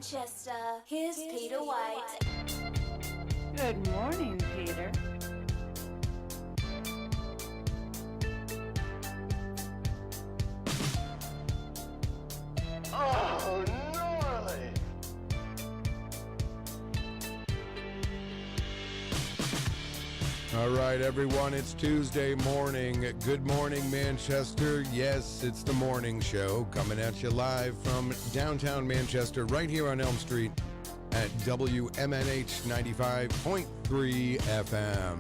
Manchester. Here's Peter White. Good morning, Peter. Oh, gnarly! All right, everyone, it's Tuesday morning. Good morning, Manchester. Yes, it's the morning show coming at you live from downtown Manchester, right here on Elm Street at WMNH 95.3 FM.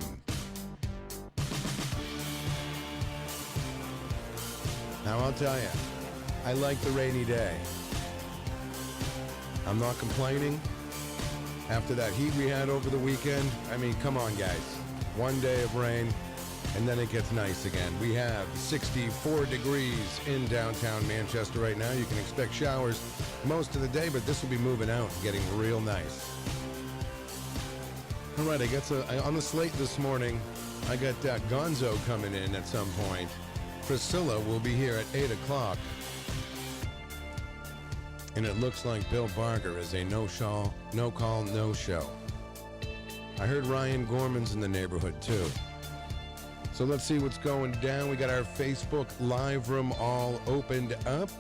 Now, I'll tell you, I like the rainy day. I'm not complaining. After that heat we had over the weekend, I mean, come on, guys. One day of rain, and then it gets nice again. We have 64 degrees in downtown Manchester right now. You can expect showers most of the day, but this will be moving out and getting real nice. All right, on the slate this morning, I got Gonzo coming in at some point. Priscilla will be here at 8 o'clock. And it looks like Bill Barger is a no-call, no-show. I heard Ryan Gorman's in the neighborhood, too. So let's see what's going down. We got our Facebook live room all opened up.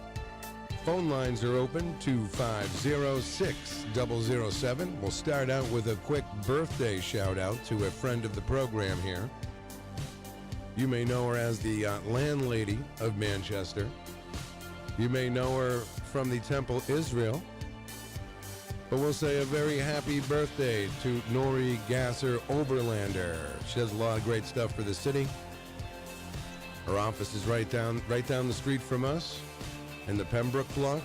Phone lines are open, 250-6007. We'll start out with a quick birthday shout-out to a friend of the program here. You may know her as the landlady of Manchester. You may know her from the Temple Israel. But we'll say a very happy birthday to Nori Gasser Oberlander. She does a lot of great stuff for the city. Her office is right down the street from us in the Pembroke block.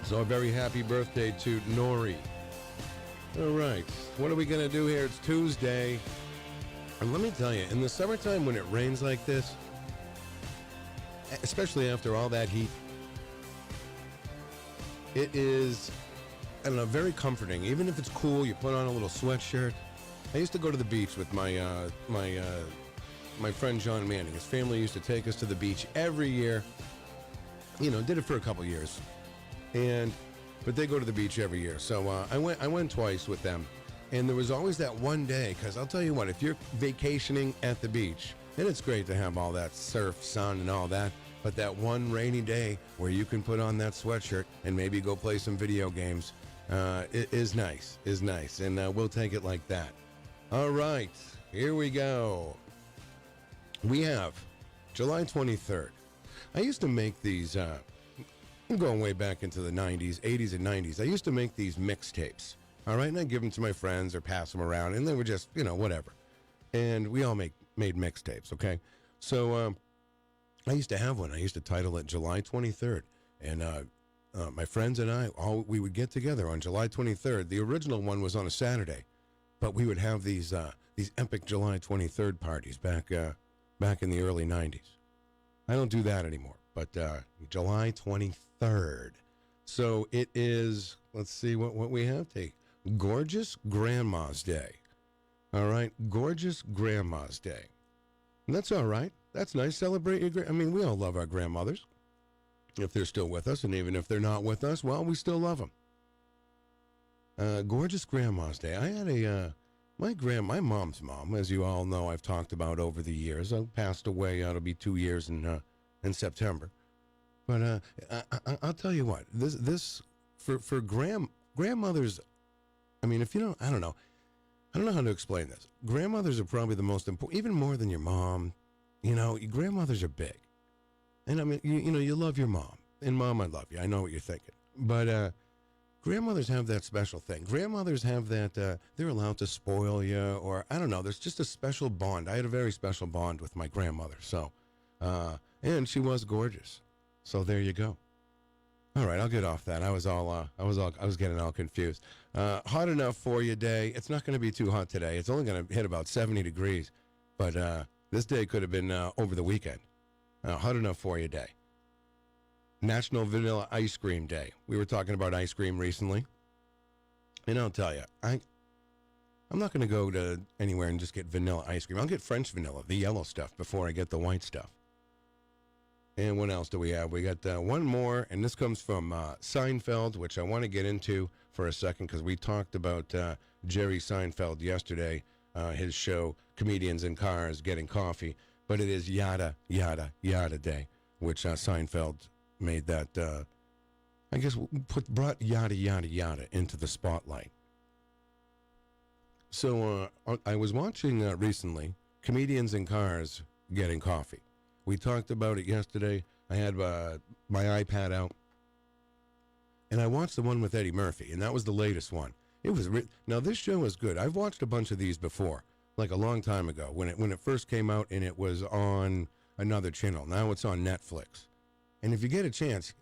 So a very happy birthday to Nori. All right, what are we going to do here? It's Tuesday. And let me tell you, in the summertime when it rains like this, especially after all that heat, it is, I don't know, very comforting. Even if it's cool, you put on a little sweatshirt. I used to go to the beach with my friend John Manning. His family used to take us to the beach every year. You know, did it for a couple years, but they go to the beach every year. So I went twice with them, and there was always that one day. Because I'll tell you what, if you're vacationing at the beach, and it's great to have all that surf, sun, and all that. But that one rainy day where you can put on that sweatshirt and maybe go play some video games, it is nice, and we'll take it like that. All right, here we go. We have July 23rd. I used to make these, I'm going way back into the 90s, 80s and 90s. I used to make these mixtapes, all right? And I'd give them to my friends or pass them around, and they were just, whatever. And we all made mixtapes, okay? So I used to have one. I used to title it July 23rd. And my friends and I, we would get together on July 23rd. The original one was on a Saturday, but we would have these epic July 23rd parties back in the early 90s. I don't do that anymore, but July 23rd. So it is, let's see what we have. Gorgeous Grandma's Day. All right, Gorgeous Grandma's Day. And that's all right. That's nice. Celebrate your we all love our grandmothers. If they're still with us, and even if they're not with us, well, we still love them. Gorgeous Grandma's Day. I had my mom's mom, as you all know, I've talked about over the years. Passed away. It'll be 2 years in September. But I'll tell you what. This for grandmothers. I mean, if you don't, I don't know how to explain this. Grandmothers are probably the most important, even more than your mom. Your grandmothers are big. And I mean, you love your mom. And Mom, I love you. I know what you're thinking. But grandmothers have that special thing. Grandmothers have that, they're allowed to spoil you, or I don't know. There's just a special bond. I had a very special bond with my grandmother. So, and she was gorgeous. So there you go. All right, I'll get off that. I was getting all confused. Hot enough for you day. It's not going to be too hot today. It's only going to hit about 70 degrees. But this day could have been over the weekend. Hot enough for you day. National Vanilla Ice Cream Day. We were talking about ice cream recently. And I'll tell you, I'm not going to go to anywhere and just get vanilla ice cream. I'll get French vanilla, the yellow stuff, before I get the white stuff. And what else do we have? We got one more, and this comes from Seinfeld, which I want to get into for a second because we talked about Jerry Seinfeld yesterday, his show, Comedians in Cars Getting Coffee. But it is Yada, Yada, Yada Day, which Seinfeld made that, I guess, brought Yada, Yada, Yada into the spotlight. So I was watching recently Comedians in Cars Getting Coffee. We talked about it yesterday. I had my iPad out, and I watched the one with Eddie Murphy, and that was the latest one. It was now this show is good. I've watched a bunch of these before, like a long time ago when it first came out, and it was on another channel. Now it's on Netflix, and if you get a chance,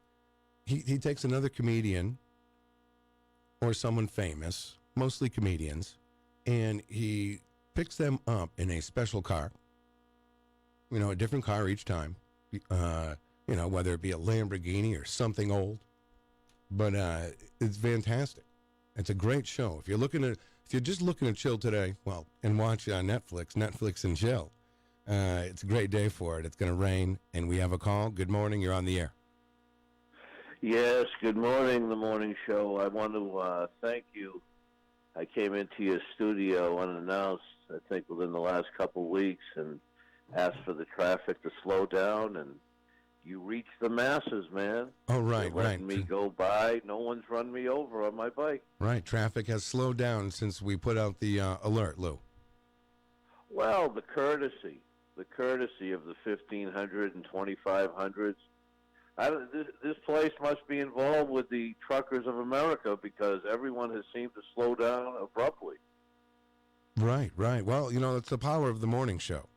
he takes another comedian or someone famous, mostly comedians, and he picks them up in a special car. You know, a different car each time. You know, whether it be a Lamborghini or something old. But it's fantastic. It's a great show. If you're just looking to chill today, well, and watch Netflix and chill. It's a great day for it. It's going to rain, and we have a call. Good morning. You're on the air. Yes, good morning, the morning show. I want to thank you. I came into your studio unannounced, I think within the last couple of weeks, and asked for the traffic to slow down, and you reached the masses, man. Oh, right, You're right. letting me go by. No one's run me over on my bike. Right, traffic has slowed down since we put out the alert, Lou. Well, the courtesy of the 1500 and 2500s. This place must be involved with the truckers of America because everyone has seemed to slow down abruptly. Right, right. Well, you know, it's the power of the morning show.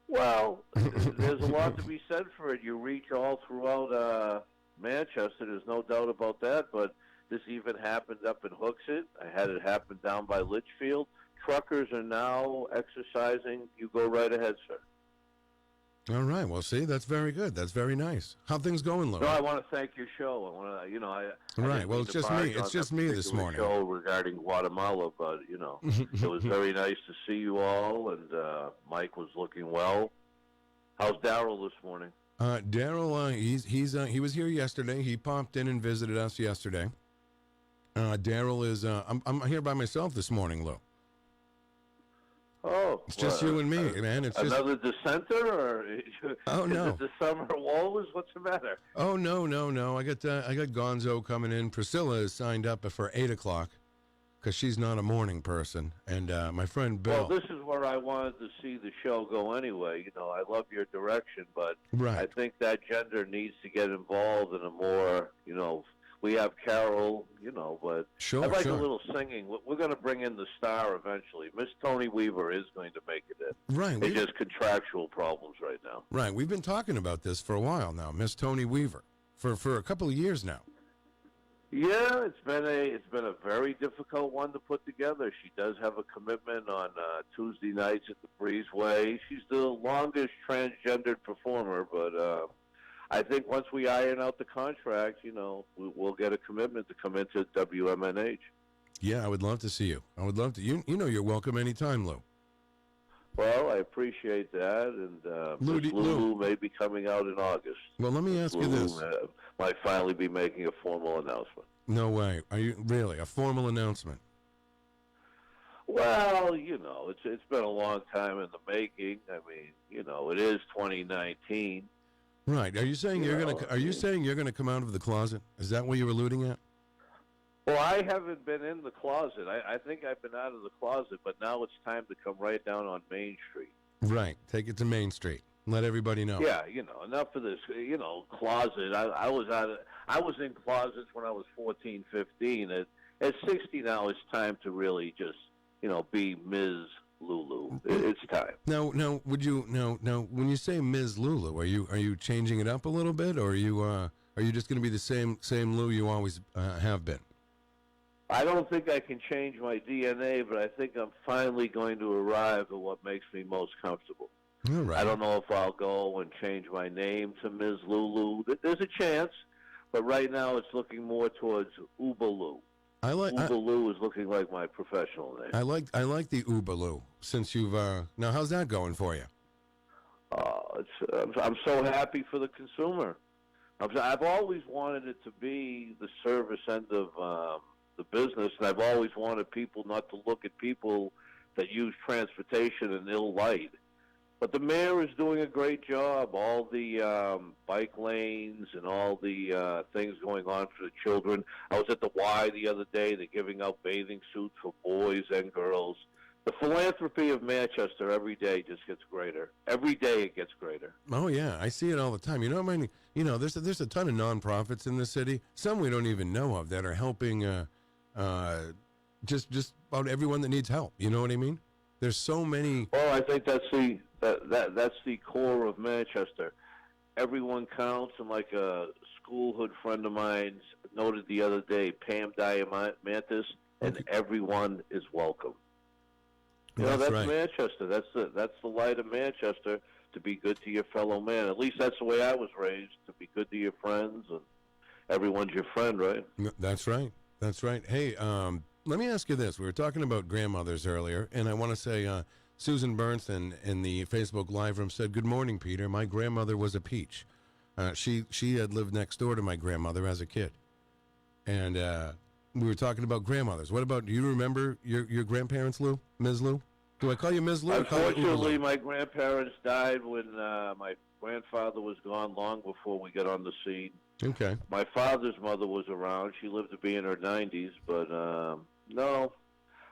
Well, there's a lot to be said for it. You reach all throughout Manchester, there's no doubt about that, but this even happened up in Hooksett. I had it happen down by Litchfield. Truckers are now exercising. You go right ahead, sir. All right. Well, see, that's very good. That's very nice. How things going, Lou? No, I want to thank your show. I want to, I Right. didn't Well, mean it's to just me. barge It's on just that me this particular morning. Show regarding Guatemala, but it was very nice to see you all, and Mike was looking well. How's Daryl this morning? Daryl, he was here yesterday. He popped in and visited us yesterday. Daryl is. I'm here by myself this morning, Lou. Oh, It's just you and me, man. It's just another dissenter, or Oh, is no. it the summer woes? What's the matter? Oh no. I got Gonzo coming in. Priscilla is signed up for 8:00 because she's not a morning person, and my friend Bill. Well, this is where I wanted to see the show go anyway. I love your direction, but Right. I think that gender needs to get involved in a more, we have Carol, but Sure, I'd like sure. a little singing. We're going to bring in the star eventually. Miss Tony Weaver is going to make it in. Right. It's just contractual problems right now. Right. We've been talking about this for a while now, Miss Tony Weaver, for a couple of years now. Yeah, it's been a very difficult one to put together. She does have a commitment on Tuesday nights at the Breezeway. She's the longest transgendered performer, but I think once we iron out the contract, we'll get a commitment to come into WMNH. Yeah, I would love to see you. I would love to. You know, you're welcome anytime, Lou. Well, I appreciate that, and Lou, Miss Lulu may be coming out in August. Well, let me ask you Lulu this. Might finally be making a formal announcement. No way. Are you really a formal announcement? Well, it's been a long time in the making. I mean, it is 2019. Right. Are you saying saying you're gonna come out of the closet? Is that what you're alluding at? Well, I haven't been in the closet. I think I've been out of the closet, but now it's time to come right down on Main Street. Right. Take it to Main Street. Let everybody know. Yeah, enough of this, closet. I was in closets when I was 14, 15. At 60 now, it's time to really just, be Ms. Lulu. It's time. Now, would you when you say Ms. Lulu, are you changing it up a little bit, or are you just going to be the same Lou you always have been? I don't think I can change my DNA, but I think I'm finally going to arrive at what makes me most comfortable. All right. I don't know if I'll go and change my name to Ms. Lulu. There's a chance, but right now it's looking more towards Ubaloo. Ubaloo is looking like my professional name. I like the Ubaloo. Since you've now, how's that going for you? I'm so happy for the consumer. I've always wanted it to be the service end of the business, and I've always wanted people not to look at people that use transportation in ill light. But the mayor is doing a great job. All the bike lanes and all the things going on for the children. I was at the Y the other day. They're giving out bathing suits for boys and girls. The philanthropy of Manchester every day just gets greater. Every day it gets greater. Oh yeah, I see it all the time. There's a ton of nonprofits in the city. Some we don't even know of that are helping just about everyone that needs help. You know what I mean? There's so many. Well, I think that's the core of Manchester. Everyone counts, and like a schoolhood friend of mine noted the other day, Pam Diamantis, and everyone is welcome. That's right. Manchester. That's the light of Manchester, to be good to your fellow man. At least that's the way I was raised, to be good to your friends, and everyone's your friend, right? That's right. That's right. Hey, let me ask you this. We were talking about grandmothers earlier, and I want to say Susan Bernson in the Facebook Live room said, "Good morning, Peter. My grandmother was a peach. She had lived next door to my grandmother as a kid." And we were talking about grandmothers. What about, do you remember your grandparents, Lou? Ms. Lou? Do I call you Ms. Lou? Unfortunately, my grandparents died when my grandfather was gone, long before we got on the scene. Okay. My father's mother was around. She lived to be in her 90s, but no,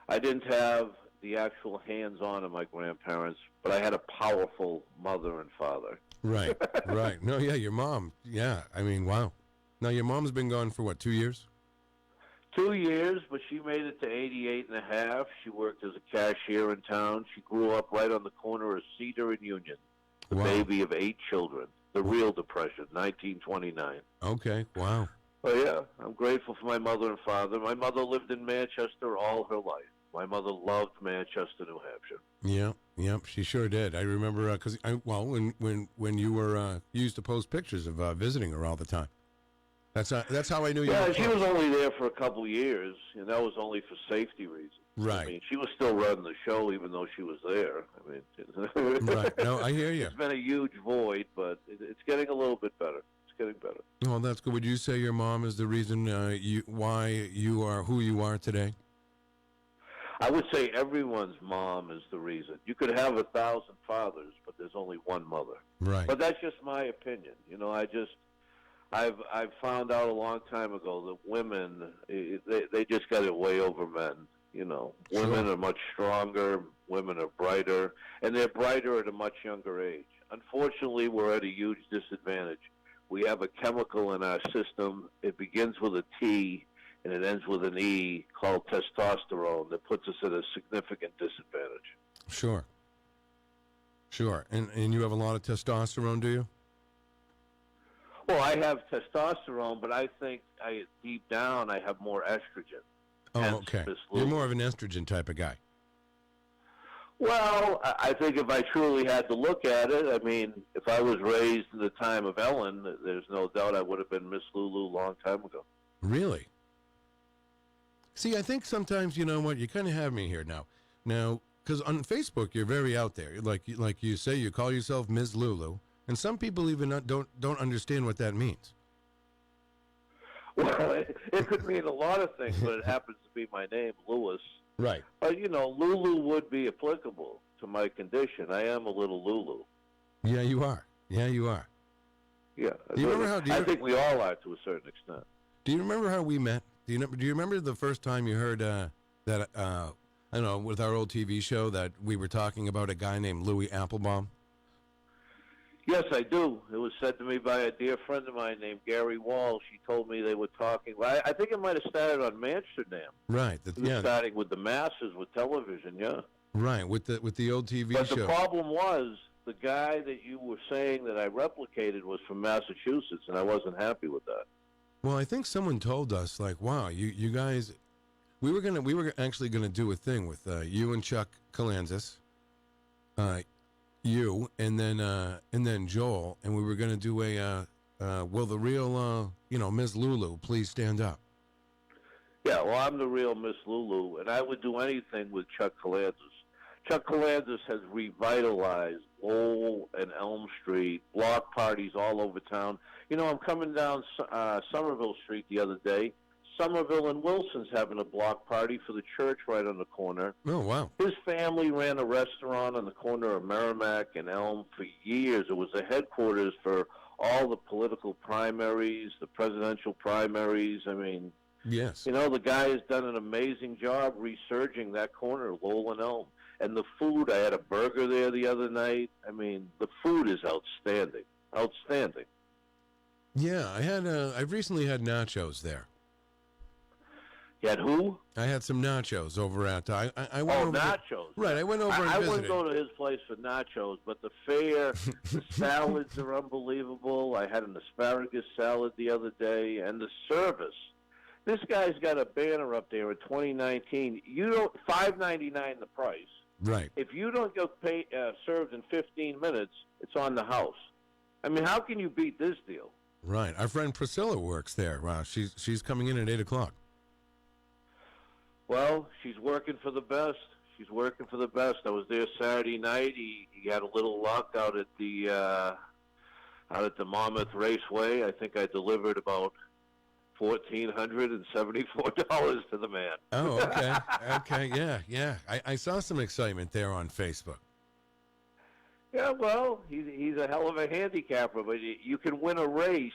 I didn't have the actual hands-on of my grandparents, but I had a powerful mother and father. Right, right. No, yeah, your mom. Yeah, I mean, wow. Now, your mom's been gone for, what, 2 years? 2 years, but she made it to 88 and a half. She worked as a cashier in town. She grew up right on the corner of Cedar and Union, the baby of 8 children. The real Depression, 1929. Okay, wow. Oh, yeah, I'm grateful for my mother and father. My mother lived in Manchester all her life. My mother loved Manchester, New Hampshire. Yeah, she sure did. I remember, because, when you were, you used to post pictures of visiting her all the time. That's how I knew you. Yeah, she was only there for a couple of years, and that was only for safety reasons. Right. I mean, she was still running the show even though she was there. I mean, right. No, I hear you. It's been a huge void, but it's getting a little bit better. It's getting better. Oh, that's good. Would you say your mom is the reason why you are who you are today? I would say everyone's mom is the reason. You could have 1,000 fathers, but there's only one mother. Right. But that's just my opinion. I've found out a long time ago that women, they just got it way over men. Sure. Women are much stronger, women are brighter, and they're brighter at a much younger age. Unfortunately, we're at a huge disadvantage. We have a chemical in our system. It begins with a T and it ends with an E, called testosterone, that puts us at a significant disadvantage. Sure. And you have a lot of testosterone, do you? Well, I have testosterone, but I think deep down I have more estrogen. Oh, okay. You're more of an estrogen type of guy. Well, I think if I truly had to look at it, I mean, if I was raised in the time of Ellen, there's no doubt I would have been Miss Lulu a long time ago. Really? See, I think sometimes, you know what, you kind of have me here now. Now, because on Facebook, you're very out there. Like you say, you call yourself Ms. Lulu, and some people even don't understand what that means. Well, it could mean a lot of things, but it happens to be my name, Lewis. Right. But, Lulu would be applicable to my condition. I am a little Lulu. Yeah, you are. Yeah. Do you remember I think we all are to a certain extent. Do you remember how we met? Do you remember the first time you heard that, I don't know, with our old TV show that we were talking about a guy named Louis Applebaum? Yes, I do. It was said to me by a dear friend of mine named Gary Walsh. He told me they were talking. Well, I think it might have started on Amsterdam. Right. Starting with the masses with television, yeah. Right, with the old TV show. But the problem was the guy that you were saying that I replicated was from Massachusetts, and I wasn't happy with that. Well, I think someone told us, like, wow, you guys, we were actually gonna do a thing with you and Chuck Kalanzis, you and then Joel, and we were gonna do will the real Ms. Lulu please stand up? Yeah, well, I'm the real Miss Lulu, and I would do anything with Chuck Kalanzis. Chuck Calandis has revitalized Lowell and Elm Street, block parties all over town. You know, I'm coming down Somerville Street the other day. Somerville and Wilson's having a block party for the church right on the corner. Oh, wow. His family ran a restaurant on the corner of Merrimack and Elm for years. It was the headquarters for all the political primaries, the presidential primaries. I mean, Yes. you know, the guy has done an amazing job resurging that corner, Lowell and Elm. And the food, I had a burger there the other night. I mean, the food is outstanding. Outstanding. Yeah, I've recently had nachos there. You had who? I had some nachos over at, I went over nachos. Right, I went over and I visited. wouldn't go to his place for nachos, but the fare, the salads are unbelievable. I had an asparagus salad the other day, and the service. This guy's got a banner up there in 2019. You don't $5.99 the price. Right. If you don't get served in 15 minutes, it's on the house. I mean, how can you beat this deal? Right. Our friend Priscilla works there. She's coming in at 8 o'clock. Well, she's working for the best. She's working for the best. I was there Saturday night. He had a little luck out at the Monmouth Raceway. I think I delivered about $1,474 to the man. Oh, okay. Okay, yeah. I saw some excitement there on Facebook. Yeah, well, he's a hell of a handicapper, but you can win a race.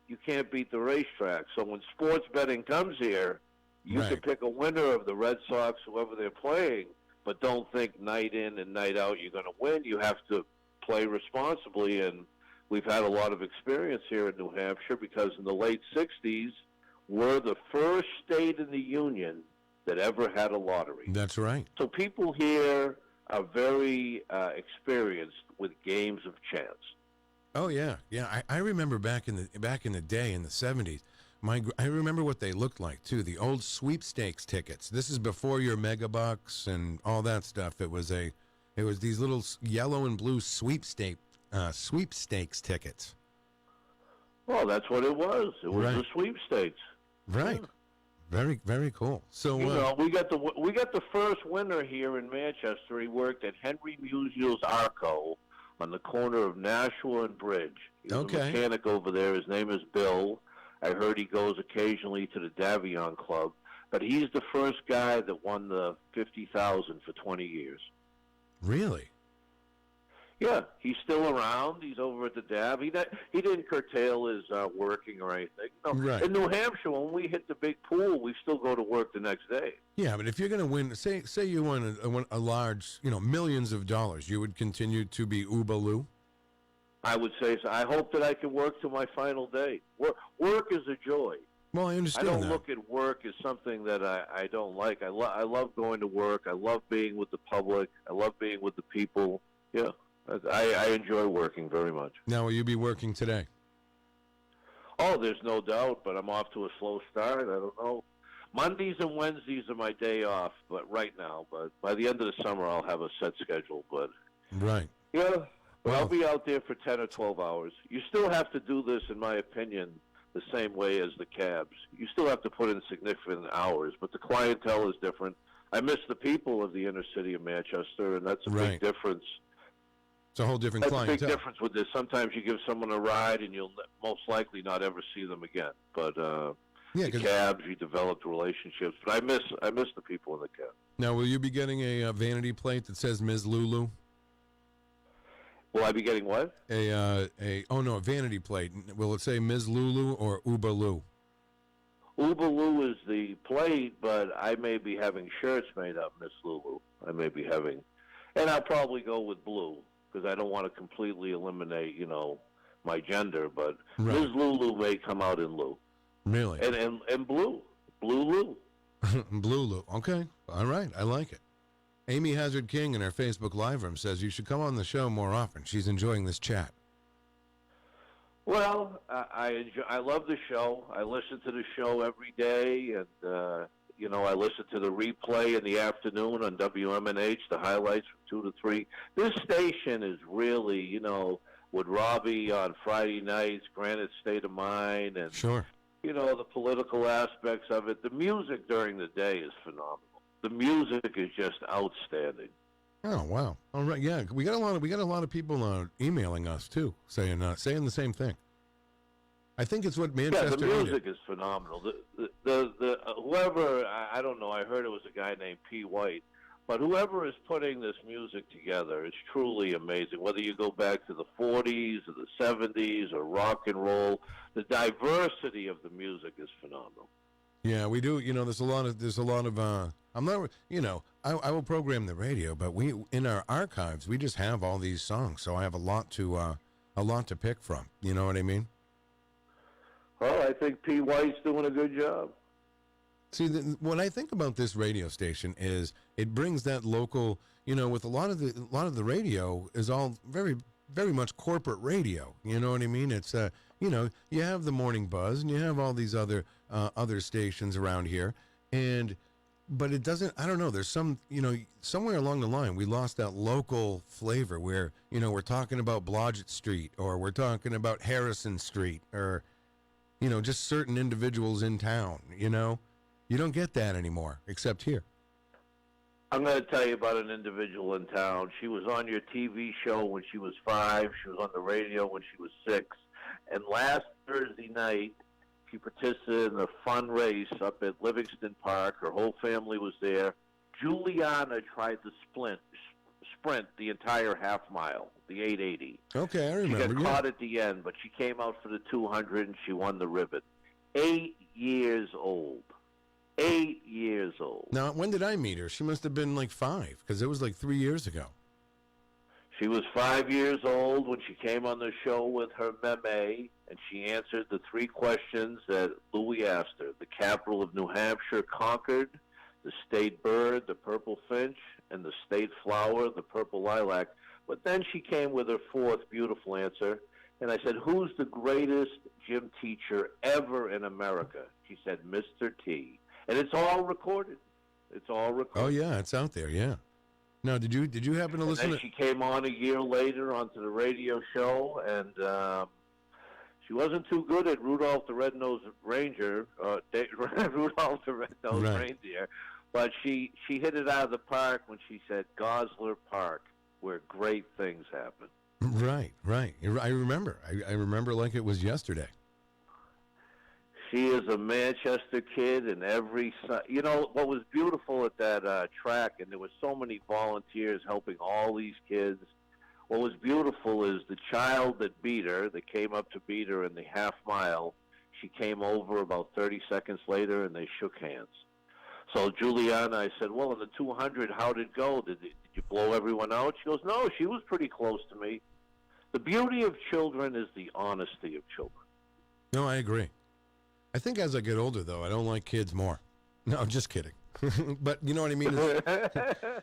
You can't beat the racetrack. So when sports betting comes here, you Right. can pick a winner of the Red Sox, whoever they're playing, but don't think night in and night out you're going to win. You have to play responsibly, and we've had a lot of experience here in New Hampshire because in the late 60s, we're the first state in the Union that ever had a lottery. That's right. So people here are very experienced with games of chance. Oh yeah. I remember back in the day in the 70s. I remember what they looked like too. The old sweepstakes tickets. This is before your megabucks and all that stuff. It was these little yellow and blue sweepstakes tickets. Well, that's what it was. It was Right. the sweepstakes. Right. Yeah. Very, very cool. So You know, we got the first winner here in Manchester. He worked at Henry Musial's Arco on the corner of Nashua and Bridge. He's a mechanic over there. His name is Bill. I heard he goes occasionally to the Davion Club, but he's the first guy that won the $50,000 for 20 years. Really? Yeah, he's still around. He's over at the Dav. He didn't curtail his working or anything. No. Right. In New Hampshire, when we hit the big pool, we still go to work the next day. Yeah, but if you're going to win, say you won a large, millions of dollars, you would continue to be Ubaloo? I would say so. I hope that I can work to my final day. Work is a joy. Well, I I understand don't that. look at work as something that I don't like. I love going to work. I love being with the public. I love being with the people. Yeah, I enjoy working very much. Now, will you be working today? Oh, there's no doubt, but I'm off to a slow start. I don't know. Mondays and Wednesdays are my day off, but right now. But by the end of the summer, I'll have a set schedule. But Right. yeah, but Well- I'll be out there for 10 or 12 hours. You still have to do this, in my opinion, the same way as the cabs. You still have to put in significant hours, but the clientele is different. I miss the people of the inner city of Manchester, and that's a Right. big difference. It's a whole different That's a clientele. big difference with this. Sometimes you give someone a ride, and you'll most likely not ever see them again. But Yeah, the 'cause- cabs, you developed relationships. But I miss the people in the cab. Now, will you be getting a vanity plate that says Ms. Lulu? Will I be getting what? A vanity plate. Will it say Ms. Lulu or Ubaloo? Ubaloo is the plate, but I may be having shirts made up, Miss Lulu. I may be having, and I'll probably go with blue because I don't want to completely eliminate, my gender. But Right. Ms. Lulu may come out in Lou, Really? and blue Lou. Blue Lou. Okay. All right. I like it. Amy Hazard King in our Facebook Live room says you should come on the show more often. She's enjoying this chat. Well, I love the show. I listen to the show every day, and I listen to the replay in the afternoon on WMNH, the highlights from 2 to 3. This station is really, with Robbie on Friday nights, Granite State of Mind, and Sure. the political aspects of it. The music during the day is phenomenal. The music is just outstanding. Oh wow! All right, yeah, we got a lot of people emailing us too, saying the same thing. I think it's what Manchester Yeah, the needed. music is phenomenal. The whoever I don't know. I heard it was a guy named P. White, but whoever is putting this music together is truly amazing. Whether you go back to the '40s or the '70s or rock and roll, the diversity of the music is phenomenal. Yeah, we do. You know, there's a lot of. I'm not. You know, I will program the radio, but we in our archives we just have all these songs, so I have a lot to pick from. You know what I mean? Well, I think P. White's doing a good job. See, what I think about this radio station is it brings that local. You know, with a lot of the radio is all very much corporate radio. You know what I mean? It's you know, you have the morning buzz and you have all these other stations around here, but it doesn't. I don't know. There's some, you know, somewhere along the line we lost that local flavor where, you know, we're talking about Blodgett Street or we're talking about Harrison Street or, you know, just certain individuals in town. You know, you don't get that anymore except here. I'm going to tell you about an individual in town. She was on your TV show when she was 5. She was on the radio when she was 6. And last Thursday night, she participated in a fun race up at Livingston Park. Her whole family was there. Juliana tried to sprint the entire half mile, the 880. Okay, I remember. She got caught at the end, but she came out for the 200 and she won the ribbon. 8 years old. 8 years old. Now, when did I meet her? She must have been like 5, because it was like 3 years ago. She was 5 years old when she came on the show with her meme, and she answered the 3 questions that Louis asked her. The capital of New Hampshire, Concord, the state bird, the purple finch, and the state flower, the purple lilac. But then she came with her 4th beautiful answer, and I said, who's the greatest gym teacher ever in America? She said, Mr. T. And it's all recorded. It's all recorded. Oh yeah, it's out there. Yeah. Now, did you happen to listen? And then she came on a year later onto the radio show, and she wasn't too good at Rudolph the Red-Nosed Ranger, Rudolph the Red-Nosed Reindeer, but she hit it out of the park when she said Gosler Park, where great things happen. Right. I remember. I remember like it was yesterday. She is a Manchester kid, and you know, what was beautiful at that track, and there were so many volunteers helping all these kids. What was beautiful is the child that beat her, that came up to beat her in the half mile, she came over about 30 seconds later, and they shook hands. So Juliana, I said, well, in the 200, how did it go? Did you blow everyone out? She goes, no, she was pretty close to me. The beauty of children is the honesty of children. No, I agree. I think as I get older, though, I don't like kids more. No, I'm just kidding. But you know what I mean?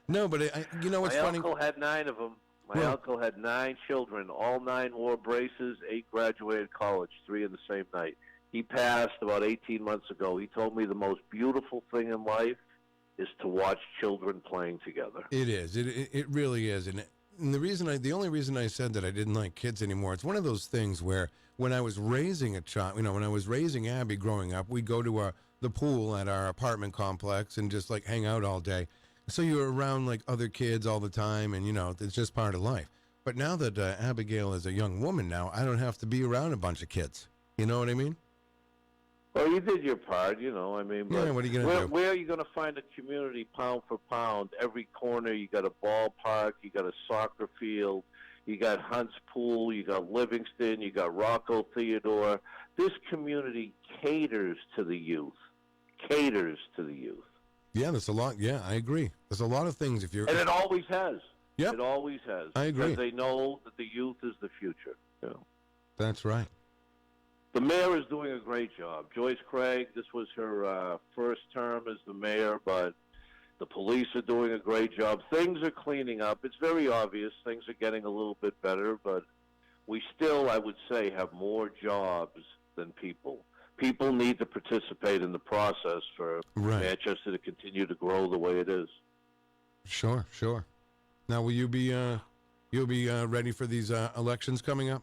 No, but you know what's funny? My uncle had 9 of them. My uncle had 9 children. All 9 wore braces. 8 graduated college, 3 in the same night. He passed about 18 months ago. He told me the most beautiful thing in life is to watch children playing together. It is. It really is. And the only reason I said that I didn't like kids anymore, it's one of those things where when I was raising a child, you know, when I was raising Abby growing up, we'd go to the pool at our apartment complex and just like hang out all day. So you're around like other kids all the time, and you know, it's just part of life. But now that Abigail is a young woman now, I don't have to be around a bunch of kids. You know what I mean? Well, you did your part, you know. I mean, yeah, what are you going to do? Where are you going to find a community pound for pound? Every corner, you got a ballpark, you got a soccer field, you got Hunts Pool, you got Livingston, you got Rocco Theodore. This community caters to the youth. Caters to the youth. Yeah, there's a lot. Yeah, I agree. There's a lot of things if you're... And it always has. Yep. It always has. I agree. Because they know that the youth is the future. You know. That's right. The mayor is doing a great job. Joyce Craig, this was her first term as the mayor, but the police are doing a great job. Things are cleaning up. It's very obvious. Things are getting a little bit better, but we still, I would say, have more jobs than people. People need to participate in the process for Manchester to continue to grow the way it is. Sure. Now, will you be ready for these elections coming up?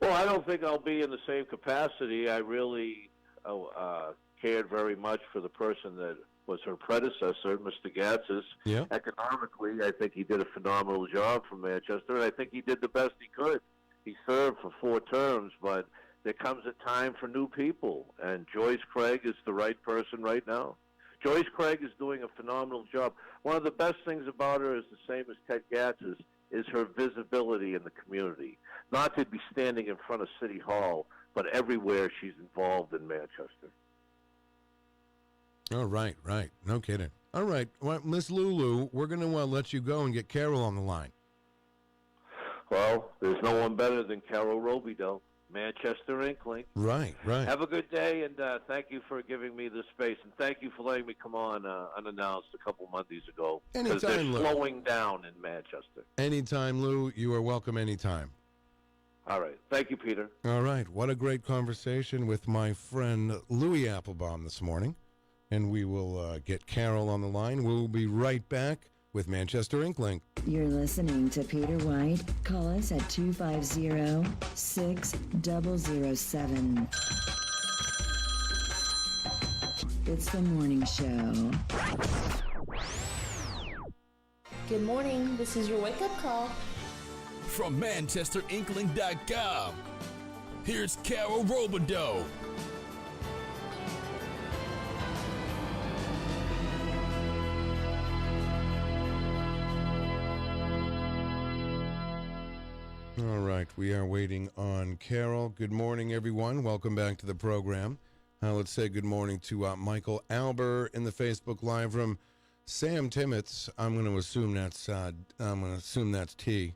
Well, I don't think I'll be in the same capacity. I really cared very much for the person that was her predecessor, Mr. Gatzis. Yeah. Economically, I think he did a phenomenal job for Manchester, and I think he did the best he could. He served for 4 terms, but there comes a time for new people, and Joyce Craig is the right person right now. Joyce Craig is doing a phenomenal job. One of the best things about her is the same as Ted Gatz's, is her visibility in the community. Not to be standing in front of City Hall, but everywhere she's involved in Manchester. Oh, right. No kidding. All right, well, Miss Lulu, we're going to let you go and get Carol on the line. Well, there's no one better than Carol Robidoux, Manchester Inkling. Right. Have a good day, and thank you for giving me this space, and thank you for letting me come on unannounced a couple Mondays ago. Because they're slowing down in Manchester. Anytime, Lou. You are welcome anytime. All right. Thank you, Peter. All right. What a great conversation with my friend Louis Applebaum this morning. And we will get Carol on the line. We'll be right back with Manchester Inkling. You're listening to Peter White. Call us at 250-6007. It's the morning show. Good morning. This is your wake-up call. From ManchesterInkling.com, here's Carol Robidoux. All right, we are waiting on Carol. Good morning, everyone. Welcome back to the program. Let's say good morning to Michael Alber in the Facebook Live room. Sam Timmets, I'm going to assume that's T.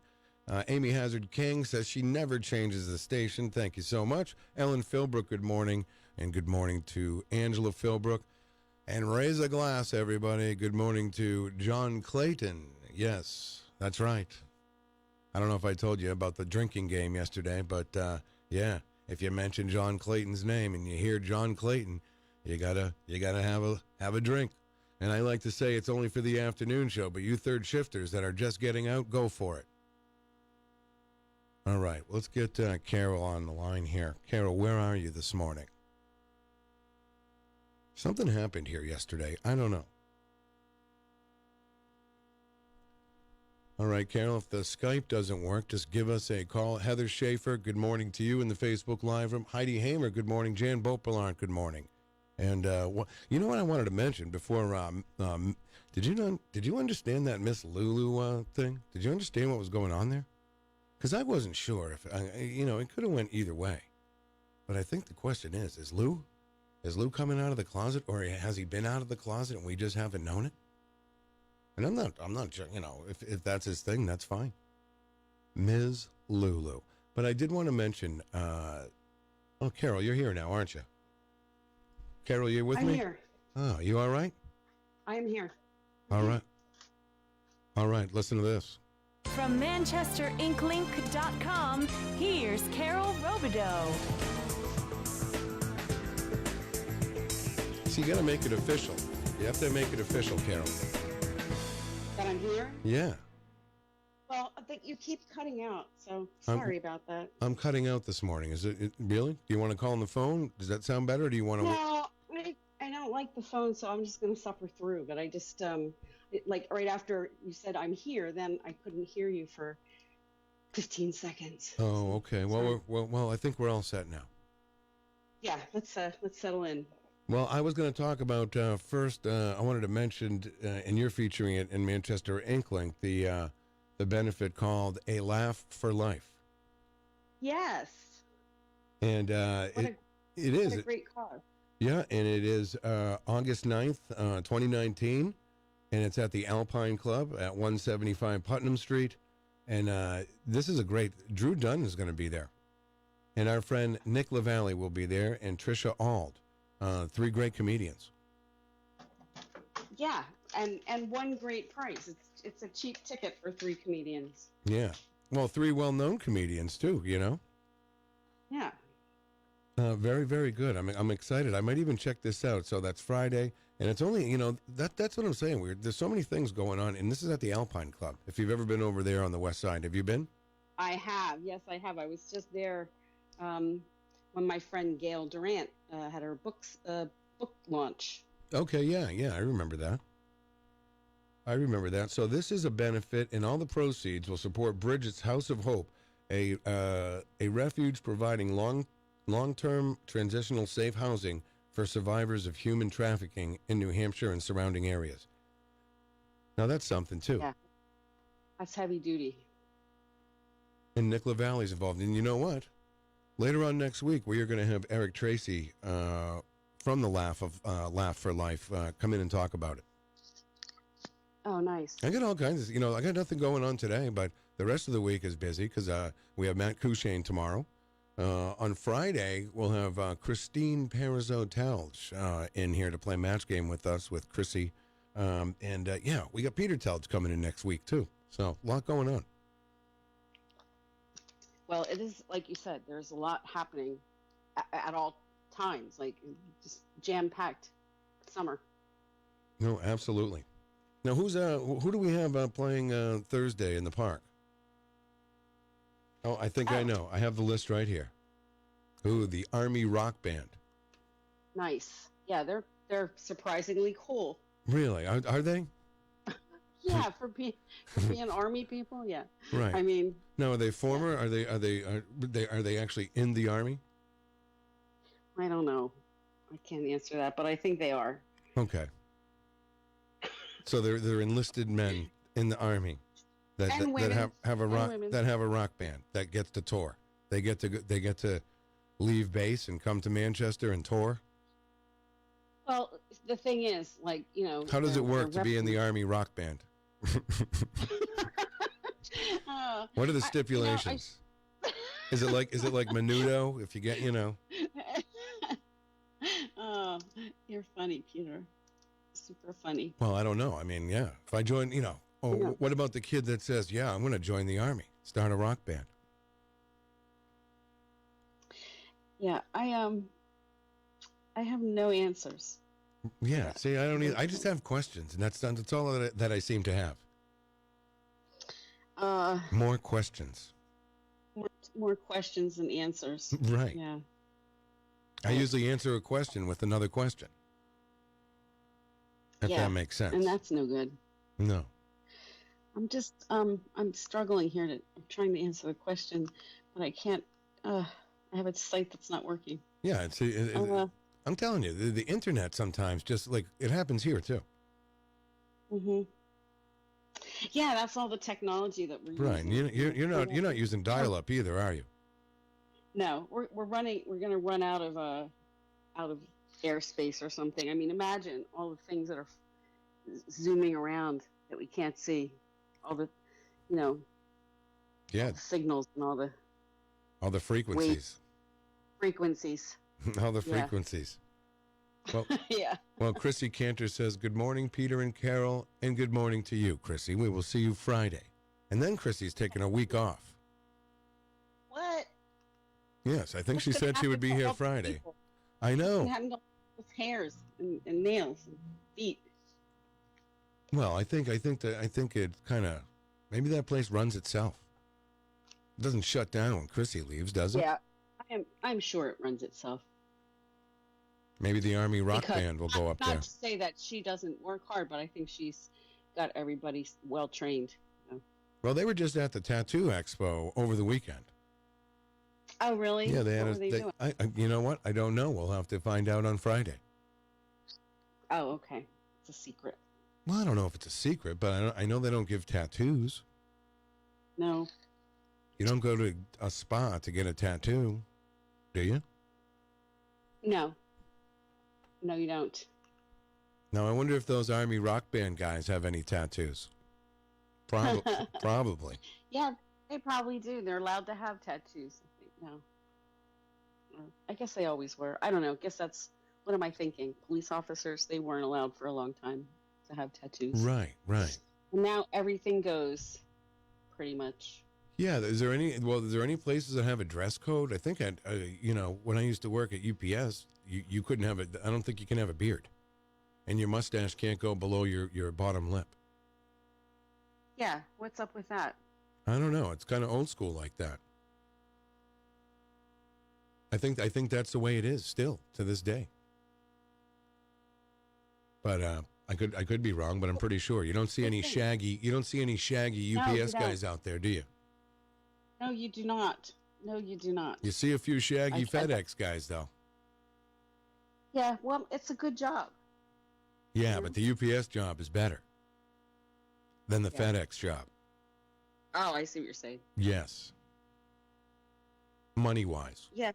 Amy Hazard King says she never changes the station. Thank you so much. Ellen Philbrook, good morning, and good morning to Angela Philbrook. And raise a glass, everybody. Good morning to John Clayton. Yes, that's right. I don't know if I told you about the drinking game yesterday, but yeah, if you mention John Clayton's name and you hear John Clayton, you gotta have a drink. And I like to say it's only for the afternoon show, but you third shifters that are just getting out, go for it. All right, let's get Carol on the line here. Carol, where are you this morning? Something happened here yesterday. I don't know. All right, Carol, if the Skype doesn't work, just give us a call. Heather Schaefer, good morning to you in the Facebook Live room. Heidi Hamer, good morning. Jan Beaupillard, good morning. And you know what I wanted to mention before, did you understand that Miss Lulu thing? Did you understand what was going on there? Because I wasn't sure if, it could have went either way. But I think the question is Lou coming out of the closet, or has he been out of the closet and we just haven't known it? And I'm not, if that's his thing, that's fine. Ms. Lulu. But I did want to mention, Carol, you're here now, aren't you? Carol, you with me? I'm here. Oh, you all right? I am here. All right. All right, listen to this. From ManchesterInkling.com, here's Carol Robidoux. So you got to make it official. You have to make it official, Carol. That I'm here? Yeah. Well, you keep cutting out, so sorry about that. I'm cutting out this morning. Is it really? Do you want to call on the phone? Does that sound better, or do you want to... No, I don't like the phone, so I'm just going to suffer through. But I just, right after you said I'm here, then I couldn't hear you for 15 seconds. Oh, okay. Well, I think we're all set now. Yeah, let's settle in. Well, I was going to talk about, first, I wanted to mention, and you're featuring it in Manchester Inkling, the benefit called A Laugh for Life. Yes. And it is. What a great cause. Yeah, and it is August 9th, 2019, and it's at the Alpine Club at 175 Putnam Street. And this is a great, Drew Dunn is going to be there. And our friend Nick LaValle will be there, and Trisha Auld. 3 great comedians. Yeah, and one great price. It's a cheap ticket for 3 comedians. Yeah. Well, 3 well-known comedians, too, you know? Yeah. Very, very good. I'm excited. I might even check this out. So that's Friday, and it's only, that's what I'm saying. There's so many things going on, and this is at the Alpine Club. If you've ever been over there on the west side. Have you been? I have. Yes, I have. I was just there when my friend Gail Durant had her book launch. Okay, yeah, I remember that. So this is a benefit, and all the proceeds will support Bridget's House of Hope, a refuge providing long-term transitional safe housing for survivors of human trafficking in New Hampshire and surrounding areas. Now that's something too. Yeah, that's heavy duty. And Nicola Valley's involved. And you know what? Later on next week, we are going to have Eric Tracy from the Laugh for Life come in and talk about it. Oh, nice. I got all kinds of, I got nothing going on today, but the rest of the week is busy because we have Matt Couchane tomorrow. On Friday, we'll have Christine Parizeau-Telge in here to play match game with us with Chrissy. We got Peter Telge coming in next week, too. So, a lot going on. Well, it is, like you said, there's a lot happening at all times, like just jam-packed summer. No, absolutely. Now, who do we have playing Thursday in the park? Oh, I think I know. I have the list right here. Ooh, the Army Rock Band. Nice. Yeah, they're surprisingly cool. Really? Are they? Yeah, for being Army people, yeah. Right. I mean. Now, are they former? Are they actually in the Army? I don't know. I can't answer that, but I think they are. Okay. So they're enlisted men in the Army that have a rock band that gets to tour. They get to leave base and come to Manchester and tour. Well, the thing is, like, how does it work to be in the Army rock band? What are the stipulations? Is it like Menudo? If you get, Oh, you're funny, Peter. Super funny. Well, I don't know. I mean, yeah. If I join, what about the kid that says, "Yeah, I'm going to join the Army, start a rock band"? Yeah, I have no answers. Yeah. See, I don't either. I just have questions, and that's all that I seem to have. More questions. More questions than answers. Right. Yeah. I usually answer a question with another question. If that makes sense. And that's no good. No. I'm just I'm struggling here I'm trying to answer the question, but I can't. I have a site that's not working. Yeah, I'm telling you, the internet sometimes just like it happens here too. Mhm. Yeah, that's all the technology that we're right. using. You're not using dial-up either, are you? No, we're going to run out of airspace or something. I mean, imagine all the things that are zooming around that we can't see. All the, all the signals and all the frequencies. Frequencies. All the frequencies. Well, yeah. Well, Chrissy Cantor says, "Good morning, Peter and Carol, and good morning to you, Chrissy. We will see you Friday." And then Chrissy's taking a week off. What? Yes, I think she said she would be here Friday. People. I know. With hairs and nails and feet. Well, I think it kind of maybe that place runs itself. It doesn't shut down when Chrissy leaves, does it? Yeah, I'm sure it runs itself. Maybe the Army Rock Band will go up there. Not to say that she doesn't work hard, but I think she's got everybody well trained. Well, they were just at the Tattoo Expo over the weekend. Oh, really? Yeah, they had. What were they doing? You know what? I don't know. We'll have to find out on Friday. Oh, okay. It's a secret. Well, I don't know if it's a secret, but I know they don't give tattoos. No. You don't go to a spa to get a tattoo, do you? No. No, you don't. Now, I wonder if those Army Rock Band guys have any tattoos. Probably. Yeah, they probably do. They're allowed to have tattoos. I think. No. I guess they always were. I don't know. I guess that's, what am I thinking? Police officers, they weren't allowed for a long time to have tattoos. Right. And now everything goes, pretty much. Yeah, is there any places that have a dress code? I think when I used to work at UPS, you couldn't have I don't think you can have a beard. And your mustache can't go below your bottom lip. Yeah, what's up with that? I don't know. It's kind of old school like that. I think that's the way it is still to this day. but I could be wrong, but I'm pretty sure you don't see any shaggy UPS guys out there, do you? No, you do not. No, you do not. You see a few shaggy FedEx guys though. Yeah, well, it's a good job. Yeah, but the UPS job is better than the FedEx job. Oh, I see what you're saying. Yes. Money wise. Yeah,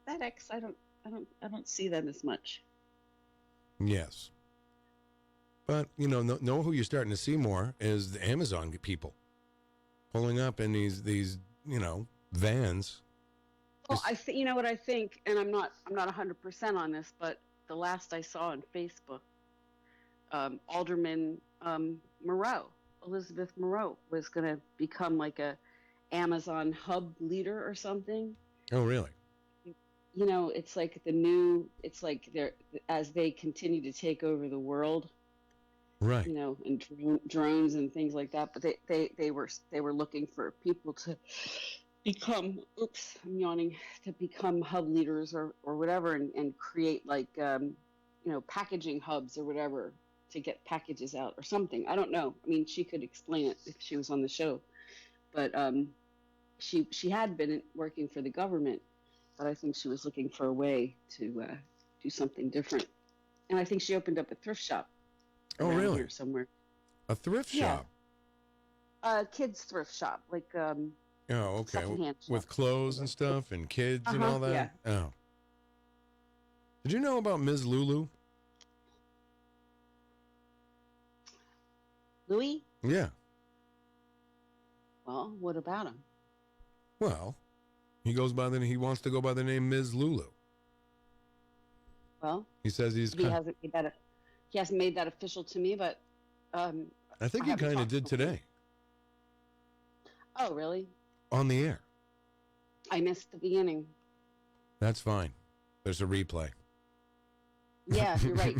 FedEx. I don't see them as much. Yes. But know who you're starting to see more is the Amazon people pulling up in these vans. Well, you know what I think, and I'm not 100% on this, but the last I saw on Facebook, Alderman Elizabeth Moreau was going to become like a Amazon hub leader or something. Oh, really? It's like they're, as they continue to take over the world, right? And drones and things like that. But they were looking for people to become, I'm yawning, to become hub leaders or whatever, and create like packaging hubs or whatever to get packages out or something. I don't know. I mean, she could explain it if she was on the show, but she had been working for the government. But I think she was looking for a way to do something different. And I think she opened up a thrift shop. Oh, really? Here somewhere. A thrift shop? A kids thrift shop. Like, oh, okay. With shop. Clothes and stuff and kids and all that? Yeah. Oh. Did you know about Ms. Lulu? Louis? Yeah. Well, what about him? Well, he wants to go by the name Ms. Lulu. Well, he says he hasn't made that official to me, but I think he kind of did today. Oh, really? On the air. I missed the beginning. That's fine. There's a replay. Yeah, you're right.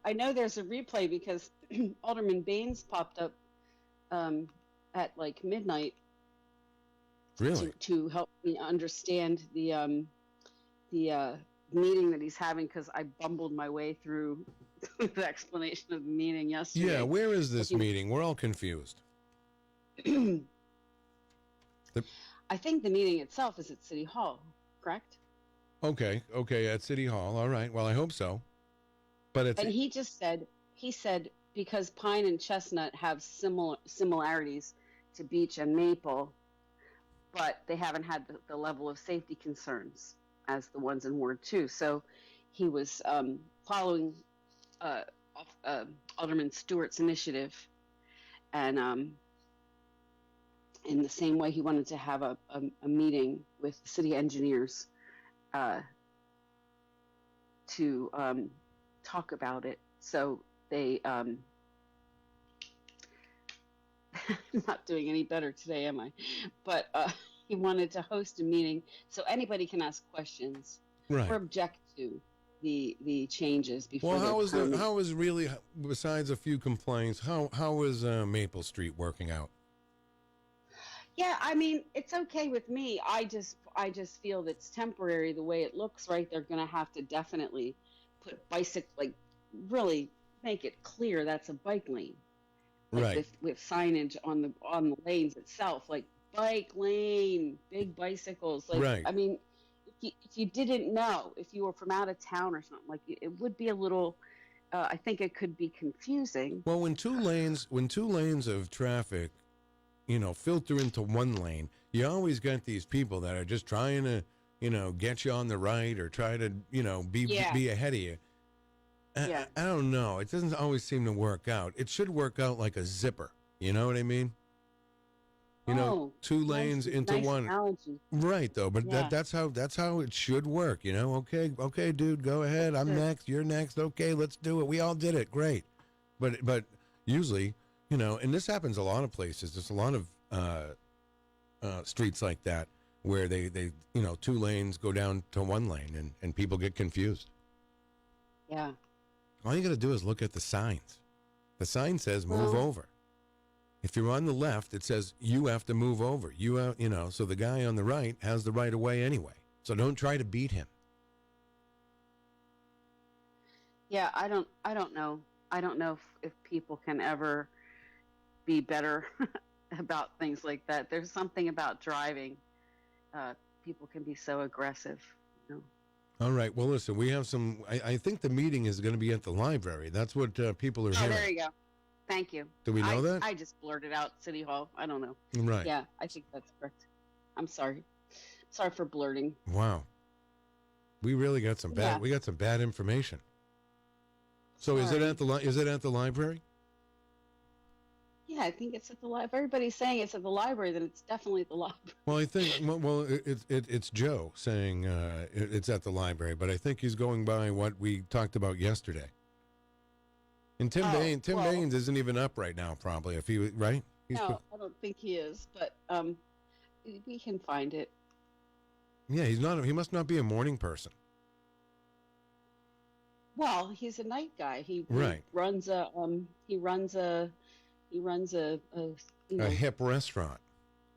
I know there's a replay because Alderman Baines popped up at like midnight. Really? To help me understand the meeting that he's having, because I bumbled my way through the explanation of the meeting yesterday. Yeah, where is this meeting? We're all confused. I think the meeting itself is at City Hall, correct? Okay, at City Hall. All right. Well, I hope so. But and he said because Pine and Chestnut have similarities to Beech and Maple, but they haven't had the level of safety concerns as the ones in Ward 2. So he was following Alderman Stewart's initiative, and in the same way he wanted to have a meeting with city engineers to talk about it. So they not doing any better today, am I? But he wanted to host a meeting so anybody can ask questions or object to the changes before. Well, how is really, besides a few complaints, how is Maple Street working out? Yeah, I mean, it's okay with me. I just feel that it's temporary the way it looks. Right, they're going to have to definitely put really make it clear that's a bike lane. Right. With signage on the lanes itself, like bike lane, big bicycles. Like, right. I mean, if you didn't know, if you were from out of town or something, like it would be a little. I think it could be confusing. Well, when two lanes of traffic, filter into one lane, you always got these people that are just trying to, get you on the right or try to, be ahead of you. I don't know. It doesn't always seem to work out. It should work out like a zipper. You know what I mean? Two lanes into one. Analogy. Right, though. But that's how it should work. Okay, dude, go ahead. I'm next. You're next. Okay, let's do it. We all did it. Great. But usually, and this happens a lot of places. There's a lot of streets like that where they two lanes go down to one lane and people get confused. Yeah. All you got to do is look at the signs. The sign says move over. If you're on the left, it says you have to move over. So the guy on the right has the right of way anyway. So don't try to beat him. Yeah, I don't know. I don't know if people can ever be better about things like that. There's something about driving. People can be so aggressive. You know? All right. Well, listen, we have some. I think the meeting is going to be at the library. That's what people are Oh, hearing. there you go. Thank you. Do we know that? I just blurted out City Hall. I don't know. Right. Yeah, I think that's correct. I'm sorry. Sorry for blurting. Wow. We really got some bad. Yeah. We got some bad information. So is it at the library? Yeah, I think it's at the library. Everybody's saying it's at the library, then it's definitely at the library. Well, I think it's Joe saying it's at the library, but I think he's going by what we talked about yesterday. And Tim Baines isn't even up right now, probably. If he right? No, I don't think he is, but we can find it. Yeah, he's not. He must not be a morning person. Well, he's a night guy. He Right. runs a A hip restaurant.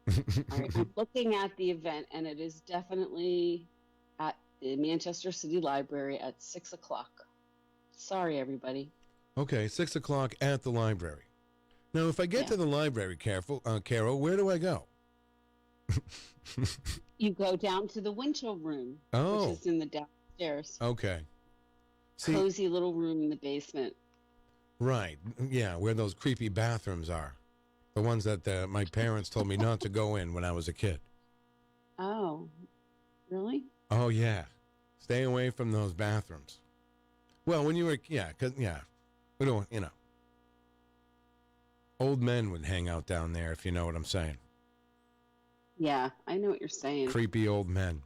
All right, I'm looking at the event, and it is definitely at the Manchester City Library at 6:00. Sorry, everybody. Okay, 6:00 at the library. Now, if I get to the library, Carol, where do I go? You go down to the Winchell room, Oh. which is in the downstairs. Okay. See, Cozy little room in the basement. right. Yeah, where those creepy bathrooms are. The ones that my parents told me not to go in when I was a kid. Oh, really? Oh, yeah. Stay away from those bathrooms. Well, when you were, we don't, old men would hang out down there, if you know what I'm saying. Yeah, I know what you're saying. Creepy old men.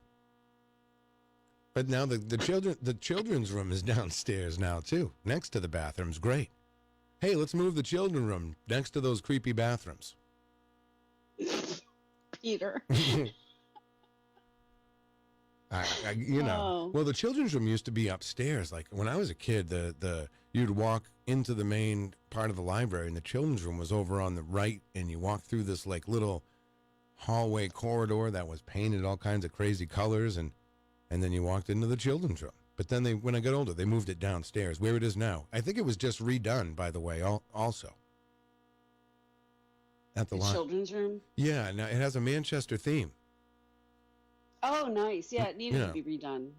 But now the children's room is downstairs now too, next to the bathrooms. Great. Hey, let's move the children's room next to those creepy bathrooms. Peter. Well, the children's room used to be upstairs. Like when I was a kid, you'd walk into the main part of the library, and the children's room was over on the right, and you walk through this like little hallway corridor that was painted all kinds of crazy colors, and then you walked into the children's room. But then when I got older, they moved it downstairs, where it is now. I think it was just redone, by the way, also. At the children's room? Yeah, now it has a Manchester theme. Oh, nice. Yeah, it needed to be redone.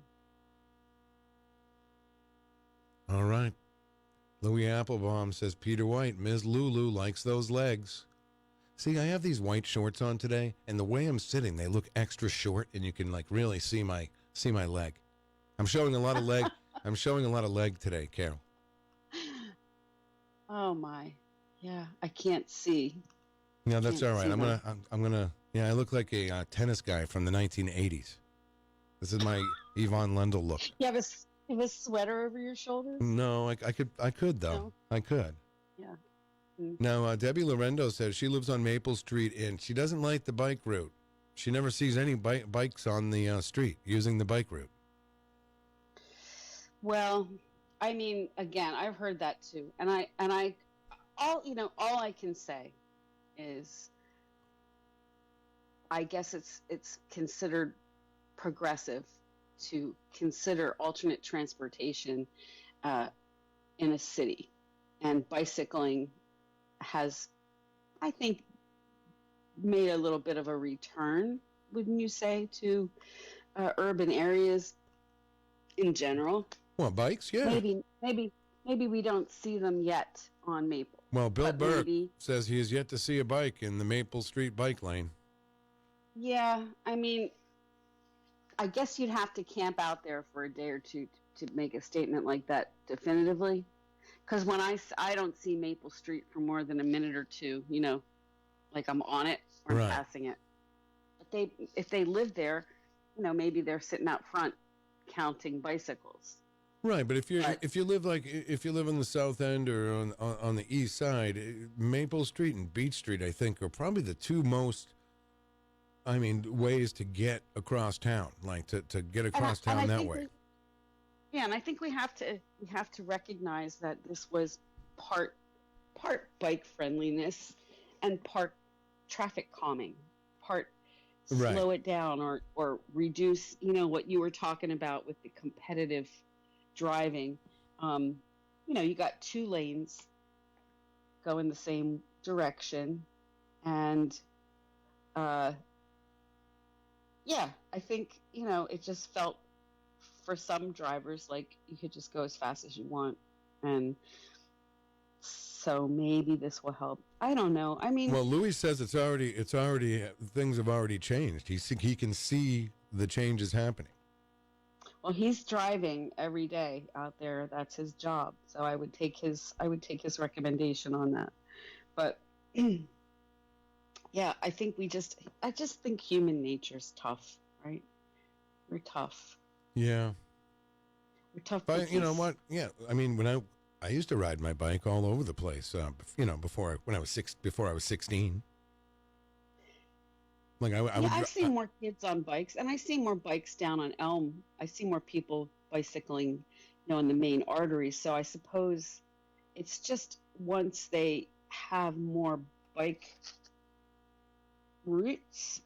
All right. Louis Applebaum says, Peter White, Ms. Lulu likes those legs. See, I have these white shorts on today, and the way I'm sitting, they look extra short, and you can like really see my leg. I'm showing a lot of leg. I'm showing a lot of leg today, Carol. Oh my, yeah, I can't see. No, that's all right. I'm gonna. Yeah, I look like a tennis guy from the 1980s. This is my Yvonne Lendl look. You have a sweater over your shoulders? No, I could though. No. I could. Yeah. Now, Debbie Lorendo says she lives on Maple Street, and she doesn't like the bike route. She never sees any bikes on the street using the bike route. Well, I mean, again, I've heard that too, and all I can say is, I guess it's considered progressive to consider alternate transportation in a city, and bicycling has, I think, made a little bit of a return, wouldn't you say, to urban areas in general? Well, bikes, yeah. Maybe we don't see them yet on Maple. Well, Bill Burke says he has yet to see a bike in the Maple Street bike lane. Yeah, I mean, I guess you'd have to camp out there for a day or two to make a statement like that definitively. Because when I don't see Maple Street for more than a minute or two, like I'm on it or I'm passing it. But if they live there, maybe they're sitting out front counting bicycles. Right, but if you live on the South End or on the East Side, Maple Street and Beach Street, I think, are probably the two most, ways to get across town, like to get across town that way. And I think we have to recognize that this was part bike friendliness and part traffic calming, part slow it down or reduce, what you were talking about with the competitive driving. You got 2 lanes go in the same direction, and yeah, I think it just felt for some drivers like you could just go as fast as you want, and so maybe this will help. I don't know. I mean, well, Louis says it's already things have already changed. He can see the changes happening. well, he's driving every day out there. That's his job. So I would take his recommendation on that. But yeah, I just think human nature's tough, right? We're tough. Yeah. We're tough. But you know what? Yeah, I mean, when I used to ride my bike all over the place, before I was 16. Like I've seen more kids on bikes, and I see more bikes down on Elm. I see more people bicycling, in the main arteries. So I suppose it's just once they have more bike routes,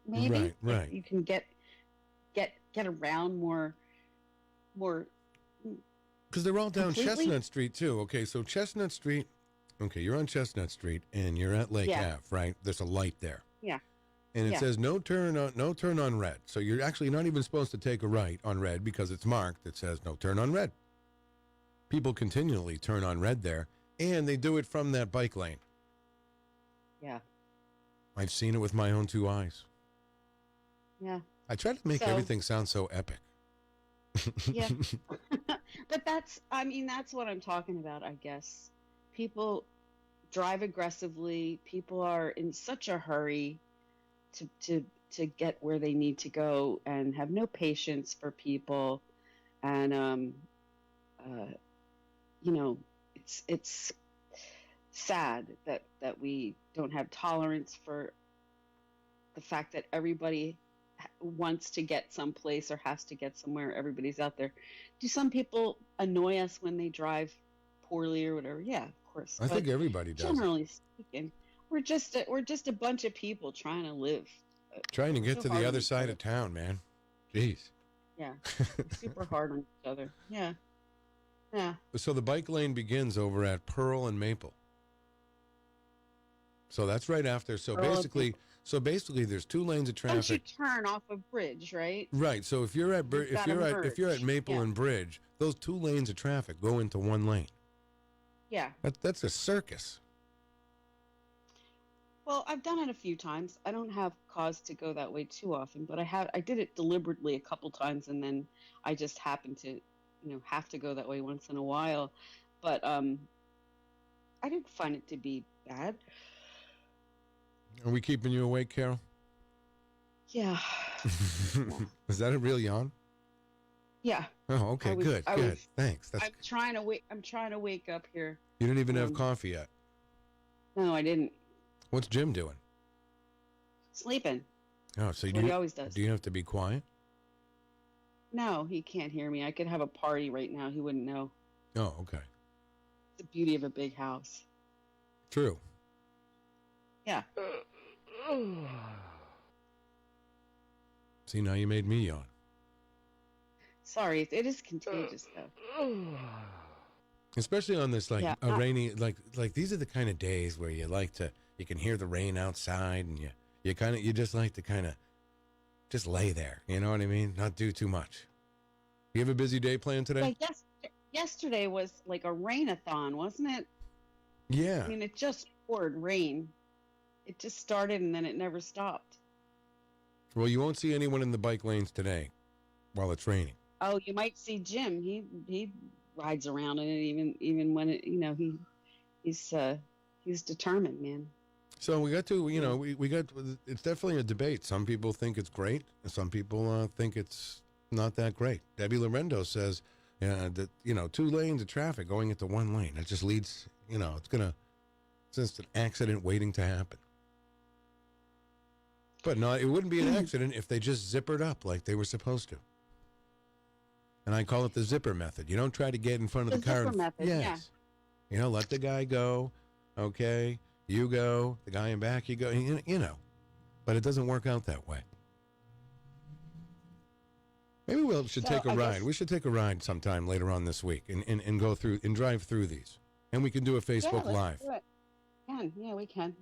maybe right. You can get around more. Because they're all down completely? Chestnut Street too. Okay, so Chestnut Street. Okay, you're on Chestnut Street and you're at Lake Ave, right? There's a light there. Yeah. And it says no turn on red. So you're actually not even supposed to take a right on red because it's marked. It says no turn on red. People continually turn on red there, and they do it from that bike lane. Yeah. I've seen it with my own 2 eyes. Yeah. I try to make everything sound so epic. Yeah. But that's what I'm talking about, I guess. People drive aggressively. People are in such a hurry to get where they need to go and have no patience for people. And, it's sad that we don't have tolerance for the fact that everybody wants to get someplace or has to get somewhere. Everybody's out there. Do some people annoy us when they drive poorly or whatever? Yeah, of course. I think everybody does. Generally speaking, we're just a bunch of people trying to live. Trying to get to the other side of town, man. Jeez. Yeah, super hard on each other. Yeah, yeah. So the bike lane begins over at Pearl and Maple. So that's right after. So basically, there's 2 lanes of traffic. Don't you turn off a bridge, right? Right. So if you're at if you're at Maple and Bridge, those 2 lanes of traffic go into 1 lane. Yeah. That's a circus. Well, I've done it a few times. I don't have cause to go that way too often, but I did it deliberately a couple times, and then I just happened to, have to go that way once in a while. But I didn't find it to be bad. Are we keeping you awake, Carol? Yeah. Is that a real yawn? Yeah. Oh, okay, good. Thanks. I'm trying to wake up here. You didn't even have coffee yet. No, I didn't. What's Jim doing? Sleeping. Oh, so he always does. Do you have to be quiet? No, he can't hear me. I could have a party right now. He wouldn't know. Oh, okay. It's the beauty of a big house. True. Yeah. See, now you made me yawn. Sorry, it is contagious though. Especially on this a rainy like these are the kind of days where you can hear the rain outside and you just like to kind of just lay there, you know what I mean? Not do too much. You have a busy day planned today? Like yesterday was like a rain-a-thon, wasn't it? Yeah. I mean, it just poured rain. It just started and then it never stopped. Well, you won't see anyone in the bike lanes today while it's raining. Oh, you might see Jim. He rides around in it even when it, he's determined, man. So we got to, it's definitely a debate. Some people think it's great, and some people think it's not that great. Debbie Lorendo says that, 2 lanes of traffic going into 1 lane. It just leads, it's just an accident waiting to happen. But no, it wouldn't be an accident if they just zippered up like they were supposed to. And I call it the zipper method. You don't try to get in front of the car. Zipper method, yes. Yeah. Let the guy go. Okay. You go. The guy in back, you go. But it doesn't work out that way. Maybe we should take a I ride. guess- We should take a ride sometime later on this week and go through and drive through these. And we can do a Facebook Live. Do it. Yeah, we can.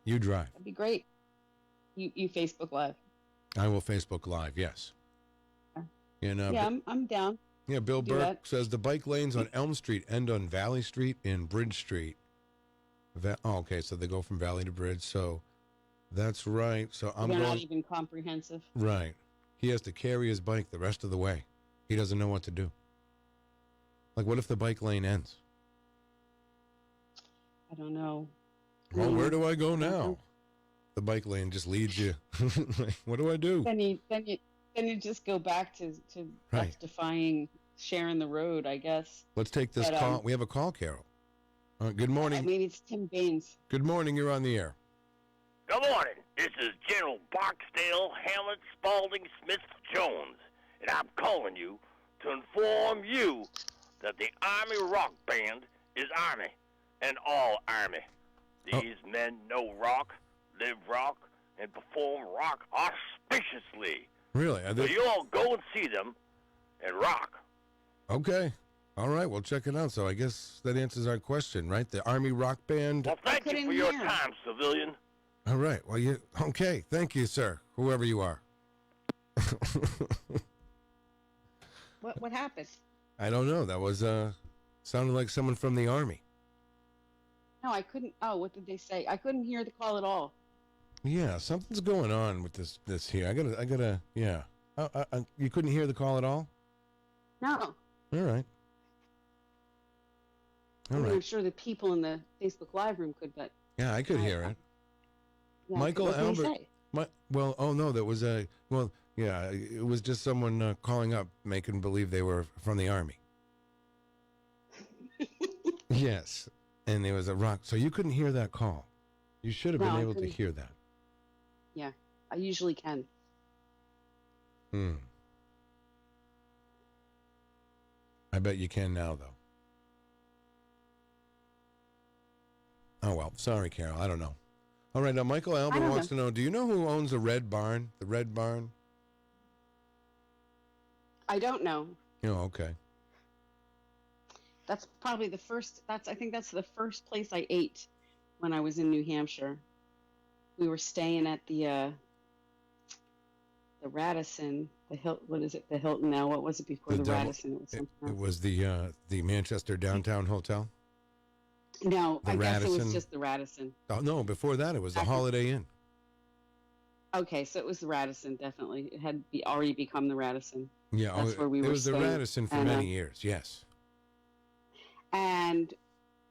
You drive. That'd be great. You Facebook Live. I will Facebook Live, yes. And, Yeah, I'm down. yeah, Bill do Burke that. says the bike lanes on Elm Street end on Valley Street and Bridge Street. Okay, so they go from Valley to Bridge. So that's right. So I'm They're going. not even comprehensive. Right. He has to carry his bike the rest of the way. He doesn't know what to do. Like, what if the bike lane ends? I don't know. Well, where do I go now? The bike lane just leads you. What do I do? Then you just go back to Right. defying sharing the road, I guess. Let's take this But, call. We have a call, Carol. Good morning. Maybe it's Tim Baines. Good morning. You're on the air. Good morning. This is General Barksdale Hamlet Spalding Smith Jones, and I'm calling you to inform you that the Army Rock Band is Army, and all Army. These men know rock, live rock, and perform rock auspiciously. Really? Are So they... you all go and see them and rock. Okay. All right. We'll check it out. So I guess that answers our question, right? The Army Rock Band. Well, thank you couldn't for your hear. time, civilian. All right. Well, you okay? Thank you, sir. Whoever you are. What happened? I don't know. That was sounded like someone from the Army. No, I couldn't. Oh, what did they say? I couldn't hear the call at all. Yeah, something's going on with this here. I gotta. Yeah. You couldn't hear the call at all. No. All right. All I mean, I'm right. sure the people in the Facebook Live room could, but Yeah, I could hear it. yeah, Michael what did Albert. they say? Oh no, that was a well. Yeah, it was just someone calling up, making believe they were from the Army. Yes, and there was a rock. So you couldn't hear that call. You should have No, been I able to couldn't. hear that. Yeah, I usually can. I bet you can now, though. Oh, well. Sorry, Carol. I don't know. All right. Now, Michael Albert don't wants to know, do you know who owns the Red Barn? The Red Barn? I don't know. Oh, okay. That's probably the first. I think that's the first place I ate when I was in New Hampshire. We were staying at the Radisson, what is it? The Hilton now. What was it before the Radisson? It was something It else. was the Manchester Downtown Hotel? No, the I guess it Radisson. was just the Radisson. Oh, no. Before that, it was the Holiday Inn. Okay, so it was the Radisson, definitely. It had already become the Radisson. Yeah. That's where we were It was the staying. Radisson for And, many years. Yes. And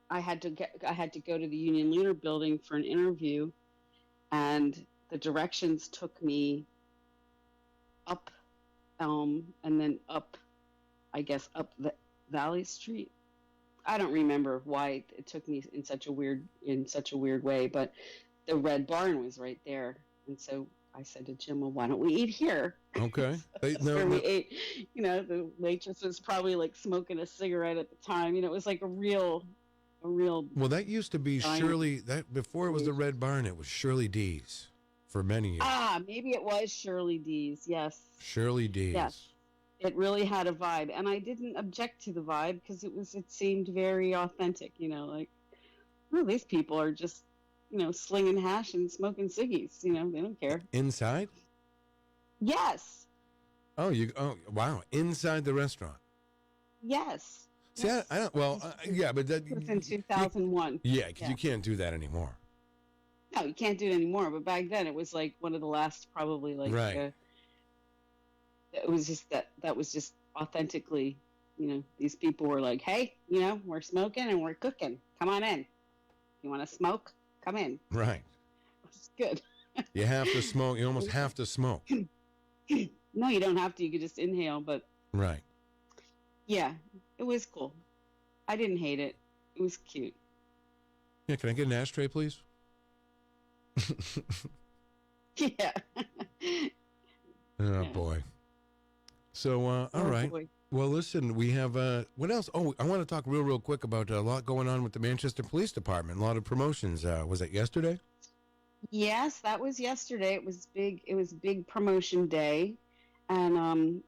I had to go to the Union Leader building for an interview, and the directions took me up Elm and then up, I guess, up the Valley Street. I don't remember why it took me in such a weird way, but the Red Barn was right there, and so I said to Jim, "Well, why don't we eat here?" Okay. That's where we ate. You know, the waitress was probably like smoking a cigarette at the time. You know, it was like a real. Well, that used to be Diner. Shirley. That before it was the Red Barn, it was Shirley D's for many years. Ah, maybe it was Shirley D's. Yes. Shirley D's. Yes. It really had a vibe, and I didn't object to the vibe because it seemed very authentic. You know, like, oh, these people are just, you know, slinging hash and smoking ciggies. You know, they don't care. Inside? Yes. Oh, wow! Inside the restaurant. Yes. See, Yes. I don't. Well, yeah, but that. It was in 2001. Yeah, because you can't do that anymore. No, you can't do it anymore. But back then, it was like one of the last, probably like. Right. It was just that was just authentically, you know, these people were like, hey, you know, we're smoking and we're cooking. Come on in. You want to smoke? Come in. Right. It's good. You have to smoke. You almost have to smoke. No, you don't have to. You could just inhale. But Right. yeah, it was cool. I didn't hate it. It was cute. Yeah. Can I get an ashtray, please? Yeah. Oh boy. So, all Oh, right. boy. Well, listen, we have what else? Oh, I want to talk real quick about a lot going on with the Manchester Police Department. A lot of promotions. Was it yesterday? Yes, that was yesterday. It was big. It was big promotion day, and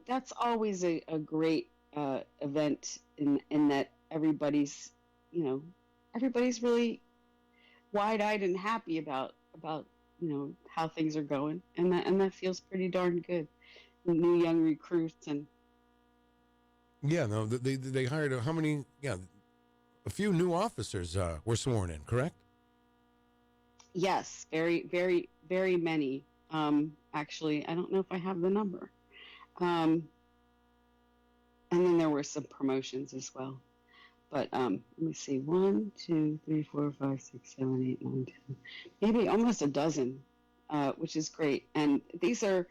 that's always a great event in that everybody's, everybody's really wide-eyed and happy about how things are going, and that feels pretty darn good. New young recruits and Yeah, no, they hired how many? Yeah, a few new officers were sworn in, correct? yes, very very very many. Actually, I don't know if I have the number. And then there were some promotions as well. But let me see, 1, 2, 3, 4, 5, 6, 7, 8, 9, 10, maybe almost a dozen, which is great. And these are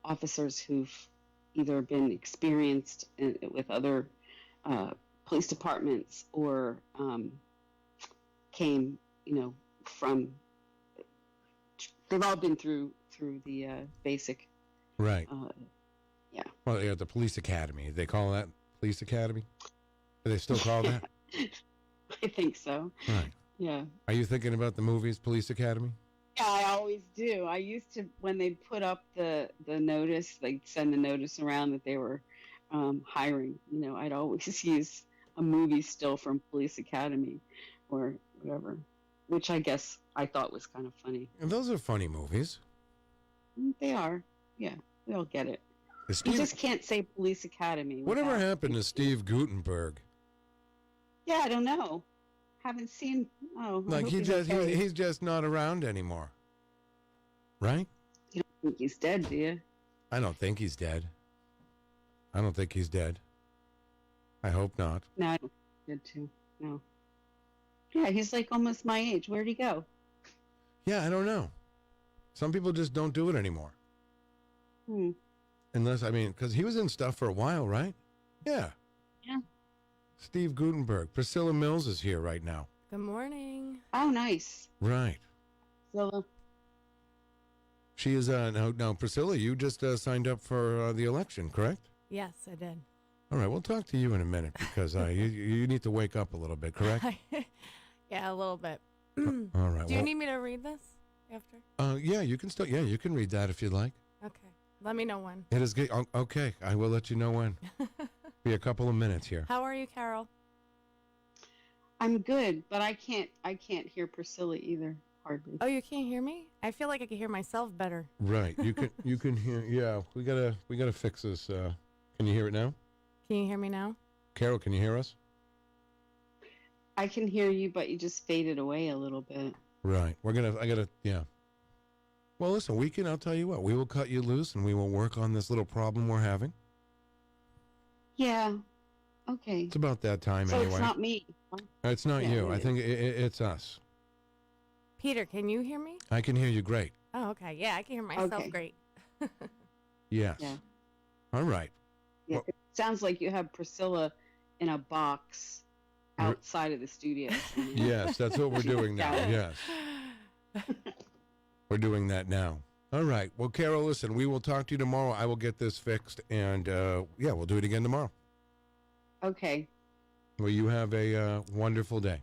officers who've either been experienced with other police departments or came, from. They've all been through the basic. Right. Yeah. Well, yeah, the police academy. They call that police academy? Do they still call that? I think so. Right. Yeah. Are you thinking about the movies Police Academy? Yeah, I always do. I used to, when they'd put up the notice, they'd send the notice around that they were hiring. I'd always use a movie still from Police Academy or whatever, which I guess I thought was kind of funny. And those are funny movies. They are. Yeah, we all get it. Steve, you just can't say Police Academy. Whatever happened to Steve Guttenberg? Yeah, I don't know. Haven't seen. Oh, like he's just not around anymore, right? You don't think he's dead, do you? I don't think he's dead. I don't think he's dead. I hope not. No, I don't think he's dead too. No. Yeah, he's like almost my age. Where'd he go? Yeah, I don't know. Some people just don't do it anymore. Unless, because he was in stuff for a while, right? Yeah. Yeah. Steve Guttenberg. Priscilla Mills is here right now. Good morning. Oh, nice. Right. Priscilla. She is, now, Priscilla, you just signed up for the election, correct? Yes, I did. All right, we'll talk to you in a minute because you need to wake up a little bit, correct? Yeah, a little bit. All right. Do you need me to read this after? Yeah, you can still. Yeah, you can read that if you'd like. Okay. Let me know when. It is good. Okay, I will let you know when. Be a couple of minutes here. How are you, Carol? I'm good, but I can't hear Priscilla either. Hardly. Oh, you can't hear me? I feel like I can hear myself better. Right. You can hear. Yeah, we gotta fix this. Can you hear it now? Can you hear me now? Carol, can you hear us? I can hear you, but you just faded away a little bit. Right. Yeah. Well, listen, I'll tell you what, we will cut you loose and we will work on this little problem we're having. Yeah. Okay. It's about that time so anyway. It's not me. It's not you. I think it's us. Peter, can you hear me? I can hear you great. Oh, okay. Yeah, I can hear myself great. Yes. Yeah. All right. Yeah. Well, it sounds like you have Priscilla in a box outside of the studio. Yes, that's what we're doing now. Yes. We're doing that now. All right. Well, Carol, listen, we will talk to you tomorrow. I will get this fixed, and we'll do it again tomorrow. Okay. Well, you have a wonderful day.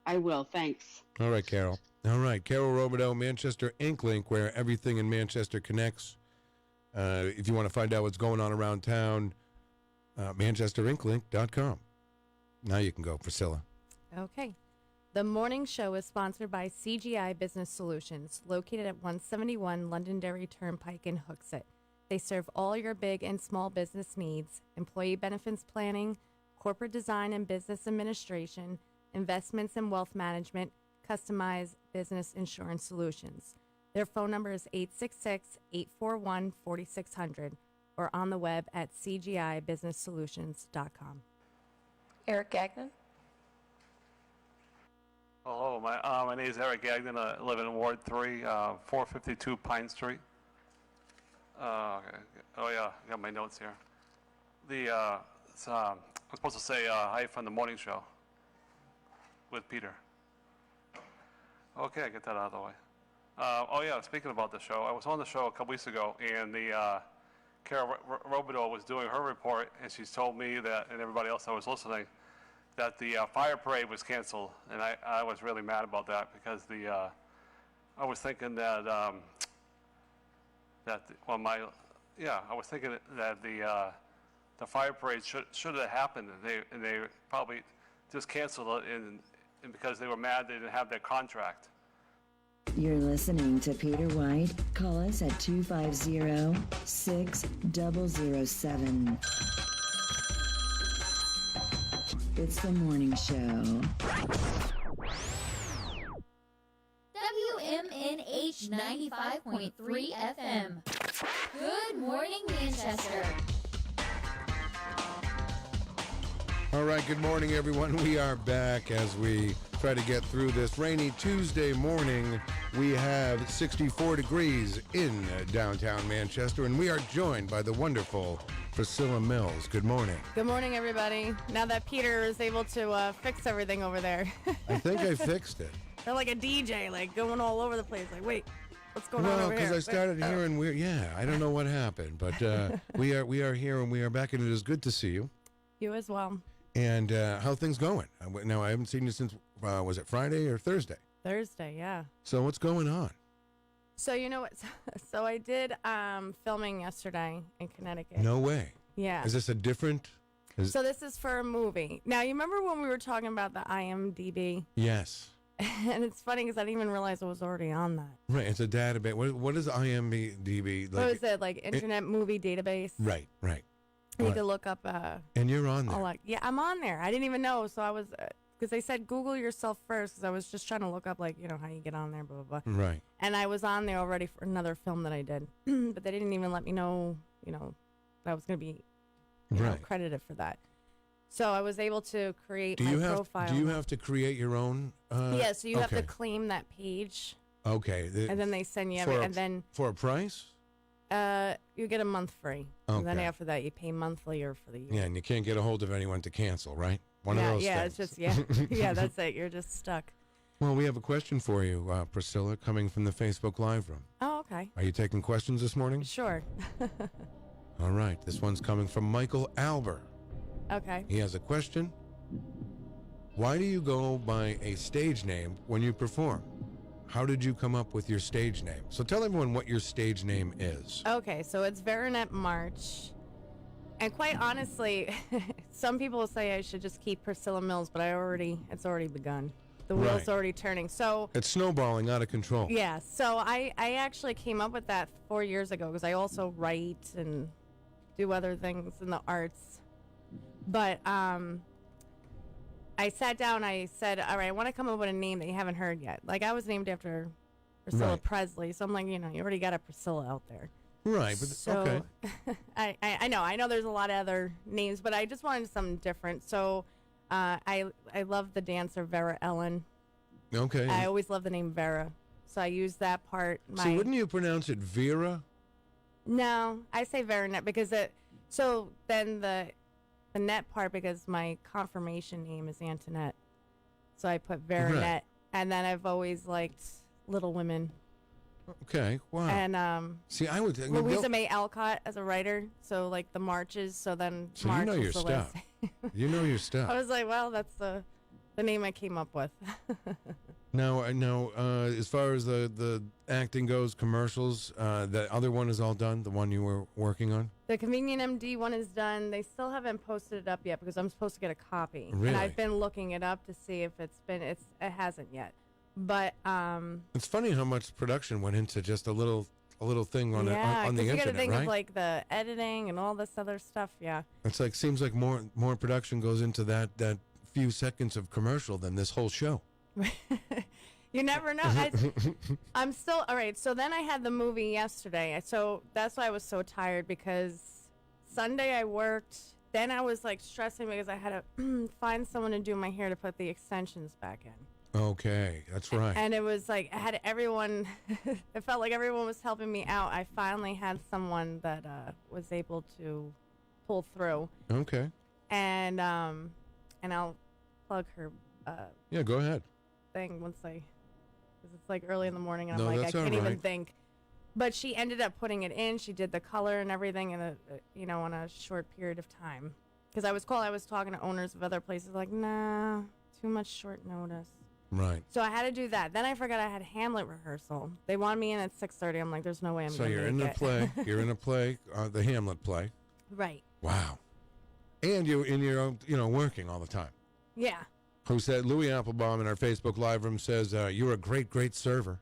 I will. Thanks. All right, Carol. All right. Carol Robideau, Manchester Ink Link, where everything in Manchester connects. If you want to find out what's going on around town, ManchesterInkLink.com. Now you can go, Priscilla. Okay. The morning show is sponsored by CGI Business Solutions, located at 171 Londonderry Turnpike in Hooksett. They serve all your big and small business needs: employee benefits planning, corporate design and business administration, investments and wealth management, customized business insurance solutions. Their phone number is 866-841-4600 or on the web at cgibusinesssolutions.com. Eric Gagnon. Hello, my name is Eric Gagnon. I live in Ward 3, 452 Pine Street. Oh yeah, I got my notes here. I'm supposed to say hi from the morning show with Peter. Okay, I get that out of the way. Speaking about the show, I was on the show a couple weeks ago, and the Carol Robideau was doing her report, and she's told me that, and everybody else that was listening, that the fire parade was canceled, and I was really mad about that because I was thinking that I was thinking that the fire parade should have happened, and they probably just canceled it, and because they were mad they didn't have their contract. You're listening to Peter White. Call us at 250-6007. It's the morning show. WMNH 95.3 FM. Good morning, Manchester. All right, good morning, everyone. We are back as we try to get through this rainy Tuesday morning. We have 64 degrees in downtown Manchester, and we are joined by the wonderful Priscilla Mills. Good morning. Good morning, everybody. Now that Peter is able to fix everything over there. I think I fixed it. They're like a DJ, like going all over the place. Like, wait, what's going on Well, over here? because I started hearing I don't know what happened, but we are here and we are back, and it is good to see you. You as well. And how things going? Now, I haven't seen you since, was it Friday or Thursday? Thursday, yeah. So what's going on? So you know what? So I did filming yesterday in Connecticut. No way. Yeah. Is this a different? So this is for a movie. Now, you remember when we were talking about the IMDb? Yes. And it's funny because I didn't even realize it was already on that. Right. It's a database. What is IMDb? What is it, like Internet Movie Database? Right. You could look up. And you're on there. Yeah, I'm on there. I didn't even know. So I was, because they said Google yourself first, because I was just trying to look up, like, how you get on there, blah, blah, blah. Right. And I was on there already for another film that I did. But they didn't even let me know, that I was going to be credited for that. So I was able to create my profile. Do you have to create your own? Yeah, so you have to claim that page. Okay. And then they send you for a price? You get a month free. Okay. And then after that, you pay monthly or for the year. Yeah, and you can't get a hold of anyone to cancel, right? One of those things. It's just, yeah, that's it. You're just stuck. Well, we have a question for you, Priscilla, coming from the Facebook Live room. Oh, okay. Are you taking questions this morning? Sure. All right. This one's coming from Michael Alber. Okay. He has a question. Why do you go by a stage name when you perform? How did you come up with your stage name? So tell everyone what your stage name is. Okay, so it's Veronette March. And quite honestly, some people say I should just keep Priscilla Mills, but it's already begun. The wheel's already turning. So it's snowballing out of control. Yeah, so I actually came up with that 4 years ago because I also write and do other things in the arts. But I sat down, I said, all right, I want to come up with a name that you haven't heard yet. Like, I was named after Priscilla Presley, so I'm like, you already got a Priscilla out there. Right, but so, okay. I know there's a lot of other names, but I just wanted something different. So I love the dancer Vera Ellen. Okay. I always love the name Vera, so I use that part. So wouldn't you pronounce it Vera? No, I say Veronette because so then the net part, because my confirmation name is Antoinette, so I put Veronette, and then I've always liked Little Women. Okay, wow. And see, I would Louisa May Alcott as a writer, so like the marches. So then so March you know your was the stuff. last. You know your stuff. I was like, well, that's the name I came up with. Now, as far as the acting goes, commercials, the other one is all done. The one you were working on. The Convenient MD one is done. They still haven't posted it up yet because I'm supposed to get a copy. Really? And I've been looking it up to see if it hasn't yet. But it's funny how much production went into just a little thing on the internet, you got to think right? of like the editing and all this other stuff. Yeah. It's like seems like more production goes into that few seconds of commercial than this whole show. You never know. I'm still all right. So then I had the movie yesterday. So that's why I was so tired, because Sunday I worked. Then I was like stressing because I had to find someone to do my hair to put the extensions back in. Okay, that's right. And it was like I had everyone. It felt like everyone was helping me out. I finally had someone that was able to pull through. Okay. And I'll plug her. Yeah, go ahead. Thing once because it's like early in the morning and No, I'm like, I that's can't all even right. think. But she ended up putting it in. She did the color and everything in in a short period of time. Because I was talking to owners of other places like, nah, too much short notice. Right. So I had to do that. Then I forgot I had Hamlet rehearsal. They wanted me in at 6:30. I'm like, there's no way I'm So going to you're in the play. You're in a play, the Hamlet play. Right. Wow. And you're working all the time. Yeah. Who said, Louis Applebaum in our Facebook Live room says, you're a great, great server.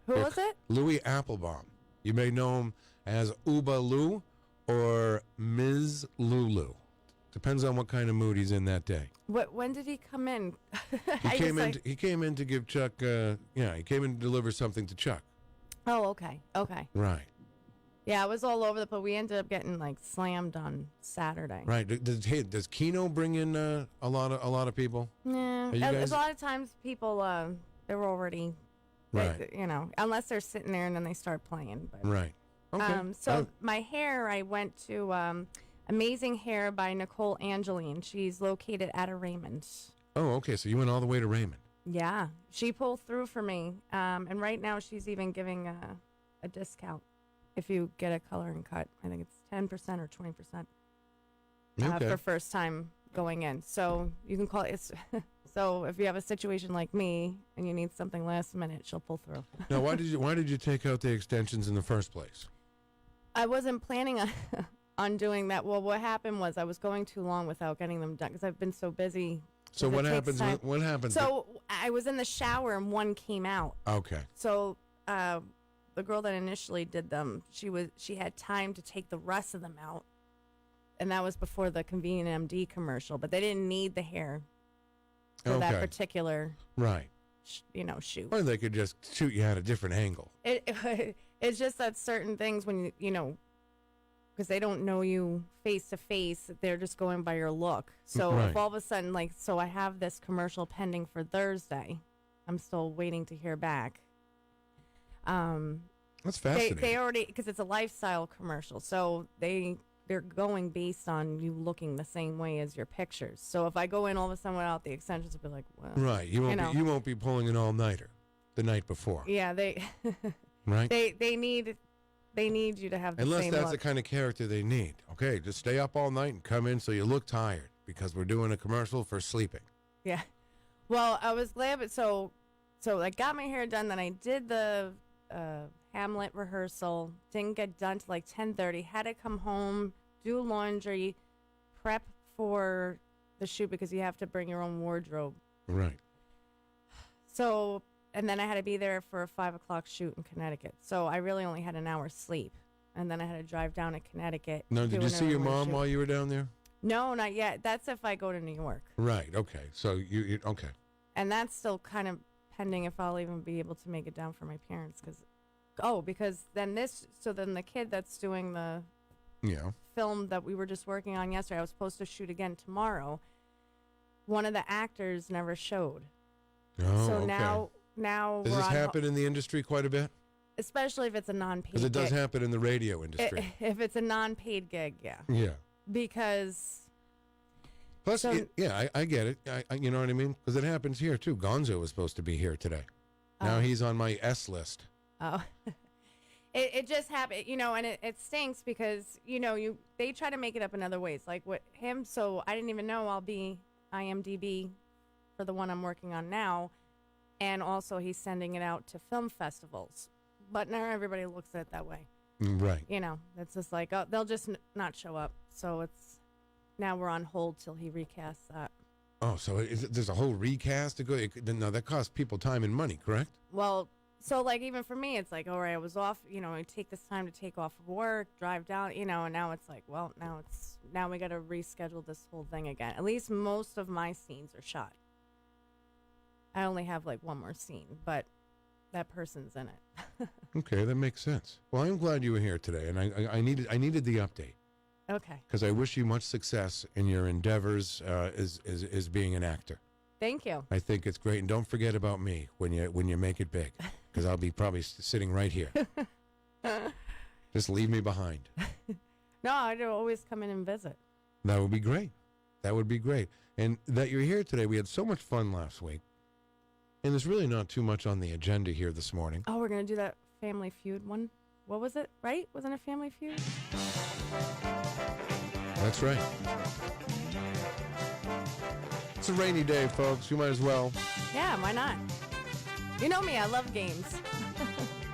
Who was it? Louis Applebaum. You may know him as Uba Lou or Ms. Lulu. Depends on what kind of mood he's in that day. When did he come in? He came in to give Chuck, he came in to deliver something to Chuck. Oh, okay. Okay. Right. Yeah, it was all over the place. We ended up getting like slammed on Saturday. Right. Does Keno bring in a lot of people? Yeah. A lot of times people, they're already, right. Unless they're sitting there and then they start playing. But, right. Okay. My hair, I went to Amazing Hair by Nicole Angeline. She's located at a Raymond. Oh, okay. So you went all the way to Raymond. Yeah. She pulled through for me. And right now she's even giving a discount if you get a color and cut. I think it's 10% or 20% for first time going in. So you can call it. So if you have a situation like me and you need something last minute, she'll pull through. Now, why did you take out the extensions in the first place? I wasn't planning on doing that. Well, what happened was I was going too long without getting them done because I've been so busy. So what happens? What happens? So I was in the shower and one came out. Okay. So the girl that initially did them, she had time to take the rest of them out, and that was before the Convenient MD commercial. But they didn't need the hair for that particular shoot. Or they could just shoot you at a different angle. It's just that certain things when because they don't know you face to face, they're just going by your look. So if all of a sudden, so I have this commercial pending for Thursday, I'm still waiting to hear back. That's fascinating. They already, because it's a lifestyle commercial, so they're going based on you looking the same way as your pictures. So if I go in all of a sudden without the extensions, I'll be like, well, right. You won't be pulling an all-nighter the night before. Yeah, right. They need you to have the unless same that's look. the kind of character they need. Okay, just stay up all night and come in so you look tired because we're doing a commercial for sleeping. Yeah. Well, I was glad, but so I got my hair done. Then I did the Hamlet rehearsal. Didn't get done till like 10:30. Had to come home, do laundry, prep for the shoot because you have to bring your own wardrobe. Right. So, and then I had to be there for a 5 o'clock shoot in Connecticut. So I really only had an hour's sleep. And then I had to drive down to Connecticut. No, did you see your mom while you were down there? No, not yet. That's if I go to New York. Right. Okay. So you okay. And that's still kind of pending if I'll even be able to make it down for my parents. Because then the kid that's doing the film that we were just working on yesterday, I was supposed to shoot again tomorrow. One of the actors never showed. Oh, so okay. now does this happen in the industry quite a bit? Especially if it's a non-paid gig. Because it does happen in the radio industry. If it's a non-paid gig, yeah. Yeah. Because... Plus, I get it. You know what I mean? Because it happens here, too. Gonzo was supposed to be here today. Now he's on my S list. Oh. It just happened, and it stinks because, they try to make it up in other ways. Like with him, so I didn't even know I'll be IMDb for the one I'm working on now. And also he's sending it out to film festivals. But not everybody looks at it that way. Right. It's just like, they'll just not show up. So now we're on hold till he recasts that. Oh, so there's a whole recast to go? No, that costs people time and money, correct? Well, so even for me, it's like, all right, I was off, I take this time to take off of work, drive down, and now it's like, well, now we got to reschedule this whole thing again. At least most of my scenes are shot. I only have one more scene, but that person's in it. Okay, that makes sense. Well, I'm glad you were here today, and I needed the update. Okay. Because I wish you much success in your endeavors as being an actor. Thank you. I think it's great, and don't forget about me when you make it big, because I'll be probably sitting right here. Just leave me behind. No, I'd always come in and visit. That would be great. That would be great. And that you're here today, we had so much fun last week. And there's really not too much on the agenda here this morning. Oh, we're going to do that Family Feud one. What was it, right? Wasn't it Family Feud? That's right. It's a rainy day, folks. You might as well. Yeah, why not? You know me, I love games.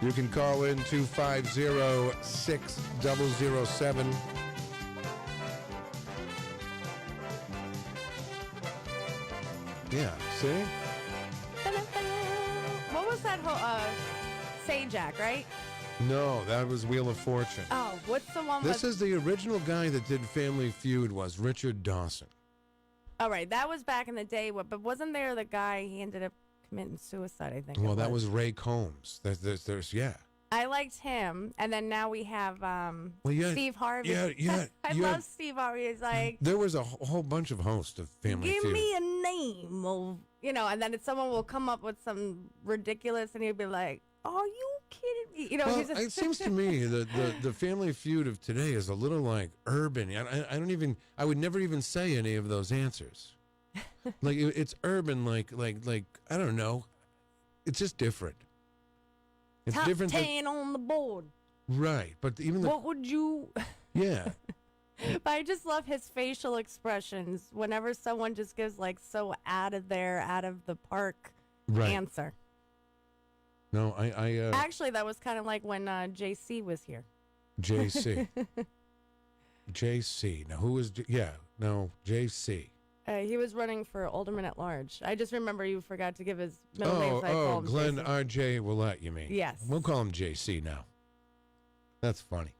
You can call in 250-6007. Yeah, see? What was that whole, Sajak, right? No, that was Wheel of Fortune. Oh, what's the one This with... is the original guy that did Family Feud was Richard Dawson. All right, that was back in the day, but wasn't there the guy, he ended up committing suicide, I think. Well, that was Ray Combs. There's yeah. I liked him, and then now we have Steve Harvey. Yeah. I love Steve Harvey. He's like, there was a whole bunch of hosts of Family Feud. give me a name of, and then someone will come up with some ridiculous, and he'll be like, are you kidding me? Well, he's just it seems to me that the Family Feud of today is a little like urban. I would never even say any of those answers. Like it's urban, like I don't know. It's just different. It's top different 10 on the board. Right, but even what would you? Yeah. But I just love his facial expressions whenever someone just gives so out of the park answer. No, I actually that was kind of like when JC was here. JC. JC. Now who was? JC. He was running for alderman at large. I just remember you forgot to give his middle name. So I call him Glenn JC. R.J. Willett, you mean? Yes. We'll call him JC now. That's funny.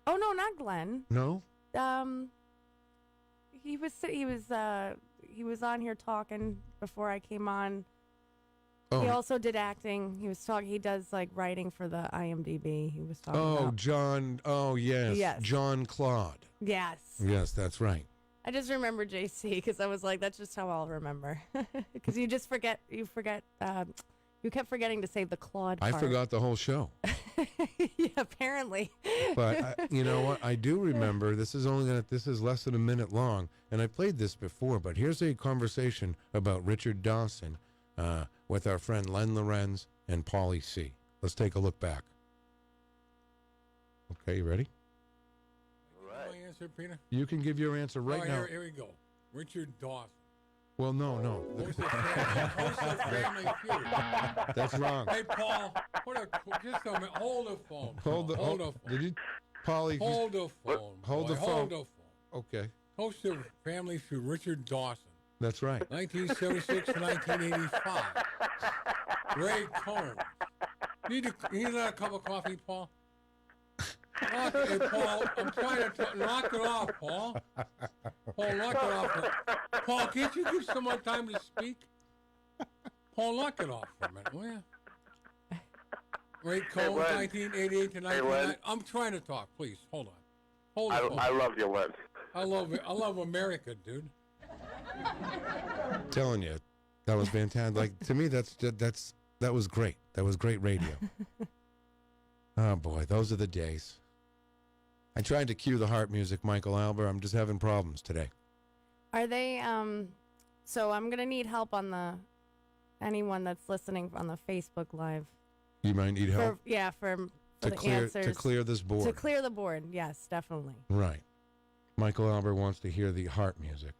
Oh no, not Glenn. No. He was on here talking before I came on. Oh. He also did acting. He does writing for the IMDb. He was talking about. John. Oh, yes. Yes. John Claude. Yes. Yes, that's right. I just remember JC because I was like, that's just how I'll remember. Because you just forget. You kept forgetting to say the Claude part. I forgot the whole show. Yeah, apparently. But you know what? I do remember. This is less than a minute long, and I played this before. But here's a conversation about Richard Dawson with our friend Len Lorenz and Paulie C. Let's take a look back. Okay, you ready? My answer, Peter? You can give your answer right now. Here we go. Richard Dawson. Well, no. Host of Family Feud. That's wrong. Hey, Paul, just a minute. Hold the phone. Hold the phone. Did you, Paulie? Hold the phone. Hold the phone. Hold the phone. Okay. Host of Family Feud, Richard Dawson. That's right. 1976 to 1985. Ray Combs. You need another cup of coffee, Paul? Hey, Paul, I'm trying to knock it off, Paul. Paul, knock it off. Paul, can't you give someone time to speak? Paul, knock it off for a minute, will you? Ray Combs, 1988 to 1990. I'm trying to talk. Please, hold on. Hold on. I love you, Len. I love America, dude. Telling you, that was fantastic. Like to me, that was great. That was great radio. Oh boy, those are the days. I tried to cue the heart music, Michael Albert. I'm just having problems today. Are they? So I'm gonna need help on anyone that's listening on the Facebook Live. You might need help. For the answers. To clear this board. To clear the board, yes, definitely. Right. Michael Albert wants to hear the heart music.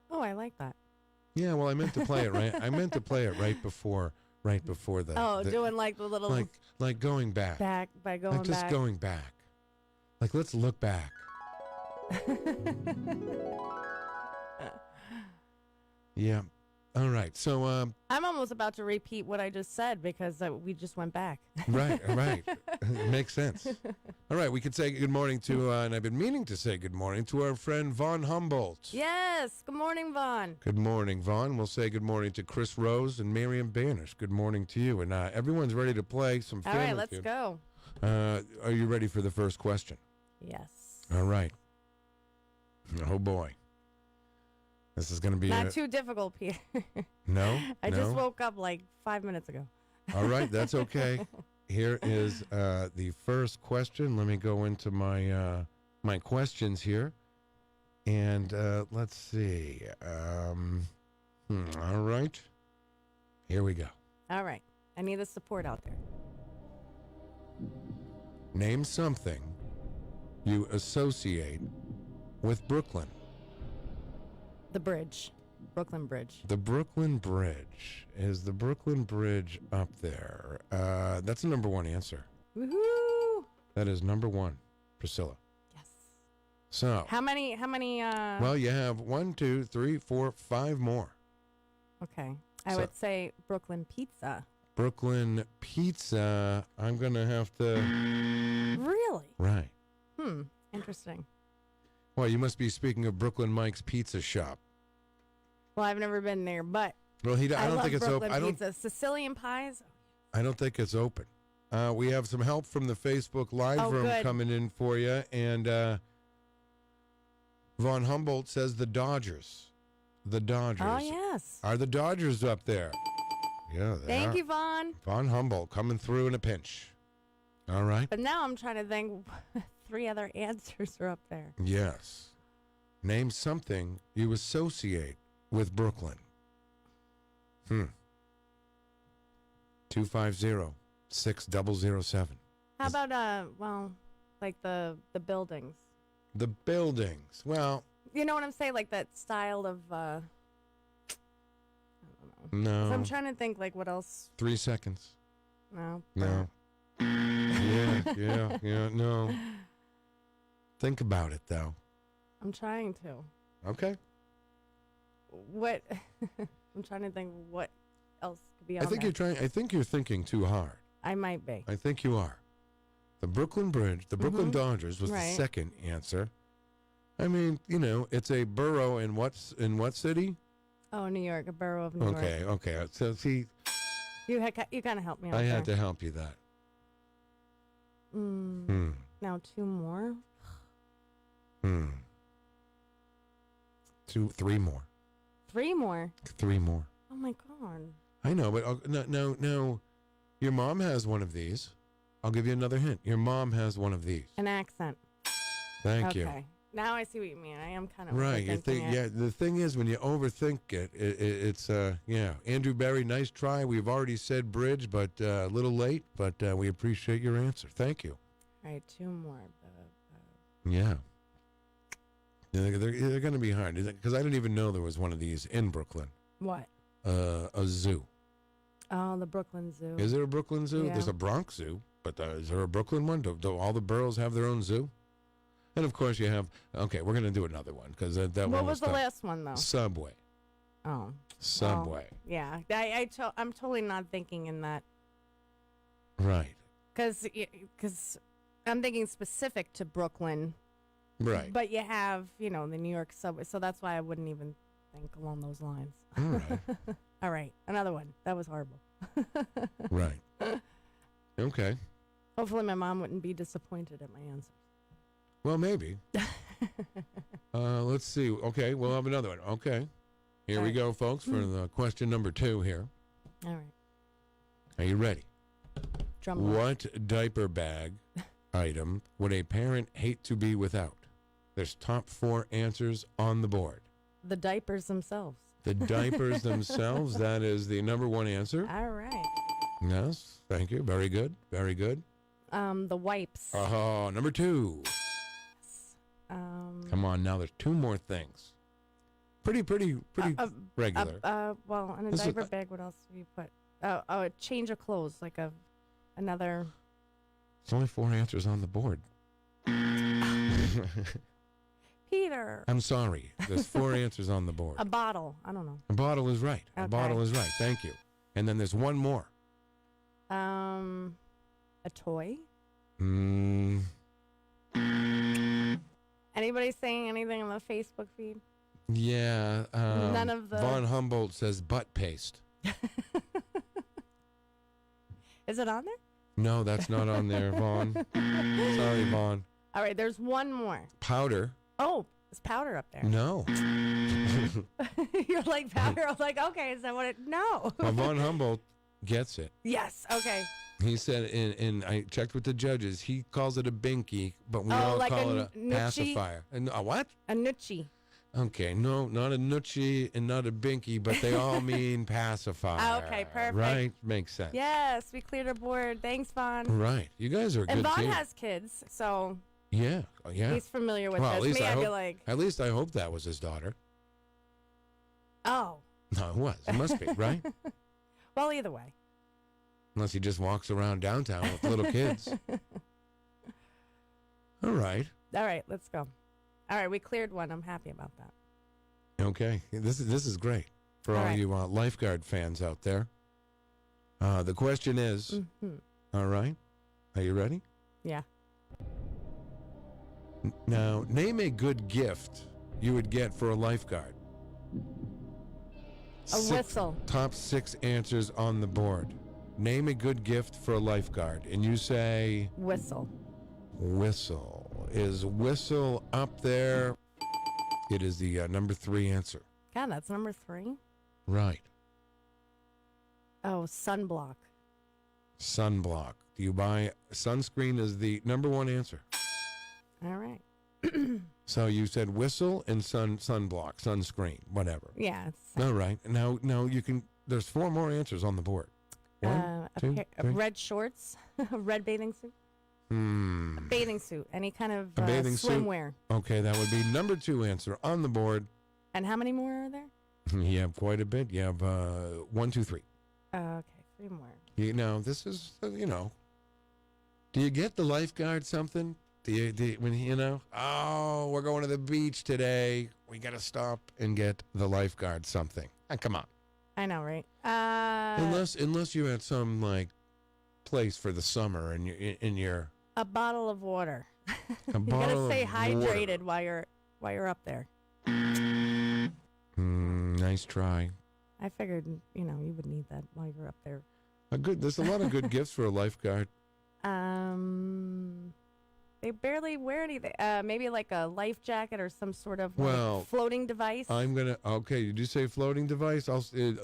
Oh, I like that. Yeah, well, I meant to play it right. I meant to play it right before the. Oh, doing like the little. Like going back. Back by going like just back. going back. Like let's look back. Yeah. All right. So. I'm almost about to repeat what I just said because we just went back. Right. It makes sense. All right. We could say good morning to, and I've been meaning to say good morning to our friend Vaughn Humboldt. Yes. Good morning, Vaughn. Good morning, Vaughn. We'll say good morning to Chris Rose and Miriam Banners. Good morning to you. And everyone's ready to play some Family All right, let's Feud. go. Are you ready for the first question? Yes. All right. Oh, boy. This is going to be not too difficult, Peter. No? I just woke up like 5 minutes ago. All right, that's okay. Here is the first question. Let me go into my my questions here. And let's see. All right. Here we go. All right. I need the support out there. Name something you associate with Brooklyn? The bridge. Brooklyn Bridge. The Brooklyn Bridge. Is the Brooklyn Bridge up there? That's the number one answer. Woohoo! That is number one, Priscilla. Yes. So. How many? Well, you have 1, 2, 3, 4, 5 more. Okay. I would say Brooklyn Pizza. Brooklyn Pizza. I'm going to have to. Really? Right. Interesting. Well, you must be speaking of Brooklyn Mike's Pizza Shop. Well, I've never been there, but Well, I don't think it's Brooklyn open. Pizza. Sicilian pies. I don't think it's open. We have some help from the Facebook Live room good. coming in for you, and Von Humboldt says the Dodgers. The Dodgers. Oh, yes. Are the Dodgers up there? Yeah, they Thank are. you, Vaughn. Von Humboldt coming through in a pinch. All right. But now I'm trying to think. 3 other answers are up there. Yes. Name something you associate with Brooklyn. 250-6007. How about like the buildings? The buildings. Well, You know what I'm saying? Like that style of I don't know. no. So I'm trying to think like what else. 3 seconds. No. No. yeah, no. Think about it, though. I'm trying to. Okay. What? I'm trying to think what else could be on I think there. I think you're thinking too hard. I might be. I think you are. The Brooklyn Bridge, the Brooklyn Dodgers was the Right. second answer. I mean, it's a borough in what city? Oh, New York, a borough of New York. Okay. So see, You kind of helped me out I there. had to help you that. Now 2 more. 3 more. 3 more. 3 more. Oh my God. I know, but no. Your mom has one of these. I'll give you another hint. Your mom has one of these. An accent. Thank you. Okay. Now I see what you mean. I am kind of Right. overthinking it. The thing is, when you overthink it, it's Andrew Barry, nice try. We've already said bridge, but a little late. But we appreciate your answer. Thank you. All right, 2 more. Yeah. They're going to be hard because I didn't even know there was one of these in Brooklyn. What? A zoo. Oh, the Brooklyn Zoo. Is there a Brooklyn Zoo? Yeah. There's a Bronx Zoo, but is there a Brooklyn one? Do all the boroughs have their own zoo? And of course you have. Okay, we're going to do another one because that one. What was the tough. last one though? Subway. Oh. Subway. Well, yeah, I'm totally not thinking in that Right. because I'm thinking specific to Brooklyn. Right. But you have the New York subway, so that's why I wouldn't even think along those lines. All right. All right, another one. That was horrible. Right. Okay. Hopefully my mom wouldn't be disappointed at my answers. Well, maybe. Let's see. Okay, we'll have another one. Okay. Here we go, folks, for the question number 2 here. All right. Are you ready? Drum roll. What diaper bag item would a parent hate to be without? There's top 4 answers on the board. The diapers themselves. The diapers themselves, that is the number 1 answer. All right. Yes, thank you. Very good. Very good. The wipes. Oh, number 2. Come on, now there's 2 more things. Pretty regular. Well, in a This is- diaper bag, what else do you put? A change of clothes, like another. There's only 4 answers on the board. Peter. I'm sorry. There's 4 answers on the board. A bottle. I don't know. A bottle is right. A Okay. bottle is right. Thank you. And then there's 1 more. A toy. Anybody saying anything on the Facebook feed? Yeah. None of the. Von Humboldt says butt paste. Is it on there? No, that's not on there, Vaughn. Sorry, Vaughn. All right, there's 1 more. Powder. Oh, there's powder up there. No. You're like powder. I was like, okay, is that what it? No. Well, Von Humboldt gets it. Yes. Okay. He said, and I checked with the judges, he calls it a binky, but we Oh, all like call a it a noochie? pacifier. A what? A noochie. Okay, no, not a noochie and not a binky, but they all mean pacifier. Okay, perfect. Right? Makes sense. Yes, we cleared our board. Thanks, Vaughn. Right. You guys are a And good Vaughn team. has kids, so Yeah. Oh, yeah. He's familiar with Well, this. at least Me, I I'd hope, be like, at least I hope that was his daughter. oh. No, it was. It must be, right? Well, either way. Unless he just walks around downtown with little kids. All right. All right, let's go. All right, we cleared one. I'm happy about that. Okay. This is great for all right. you lifeguard fans out there. The question is, all right, are you ready? Yeah. Now, name a good gift you would get for a lifeguard. A whistle. Top 6 answers on the board. Name a good gift for a lifeguard. And you say... Whistle. Whistle. Is whistle up there? It is the number 3 answer. God, that's number 3? Right. Oh, sunblock. Sunblock. Do you buy... Sunscreen is the number 1 answer. All right. So you said whistle and sunblock, sunscreen, whatever. Yeah. It's, All right. Now you can... There's 4 more answers on the board. 1, 2, 3. red shorts, a red bathing suit. A bathing suit, any kind of bathing swimwear. Suit? Okay, that would be number 2 answer on the board. And how many more are there? You have quite a bit. You have 1, 2, 3. Okay, 3 more. You know, this is, do you get the lifeguard something? Oh, we're going to the beach today. We got to stop and get the lifeguard something. Come on. I know, right? Unless you're at some, place for the summer and you're in your... A bottle of water. A you bottle gotta stay of hydrated water. while you're up there. Nice try. I figured, you would need that while you're up there. There's a lot of good gifts for a lifeguard. They barely wear anything. Maybe like a life jacket or some sort of floating device. Okay, you do say floating device.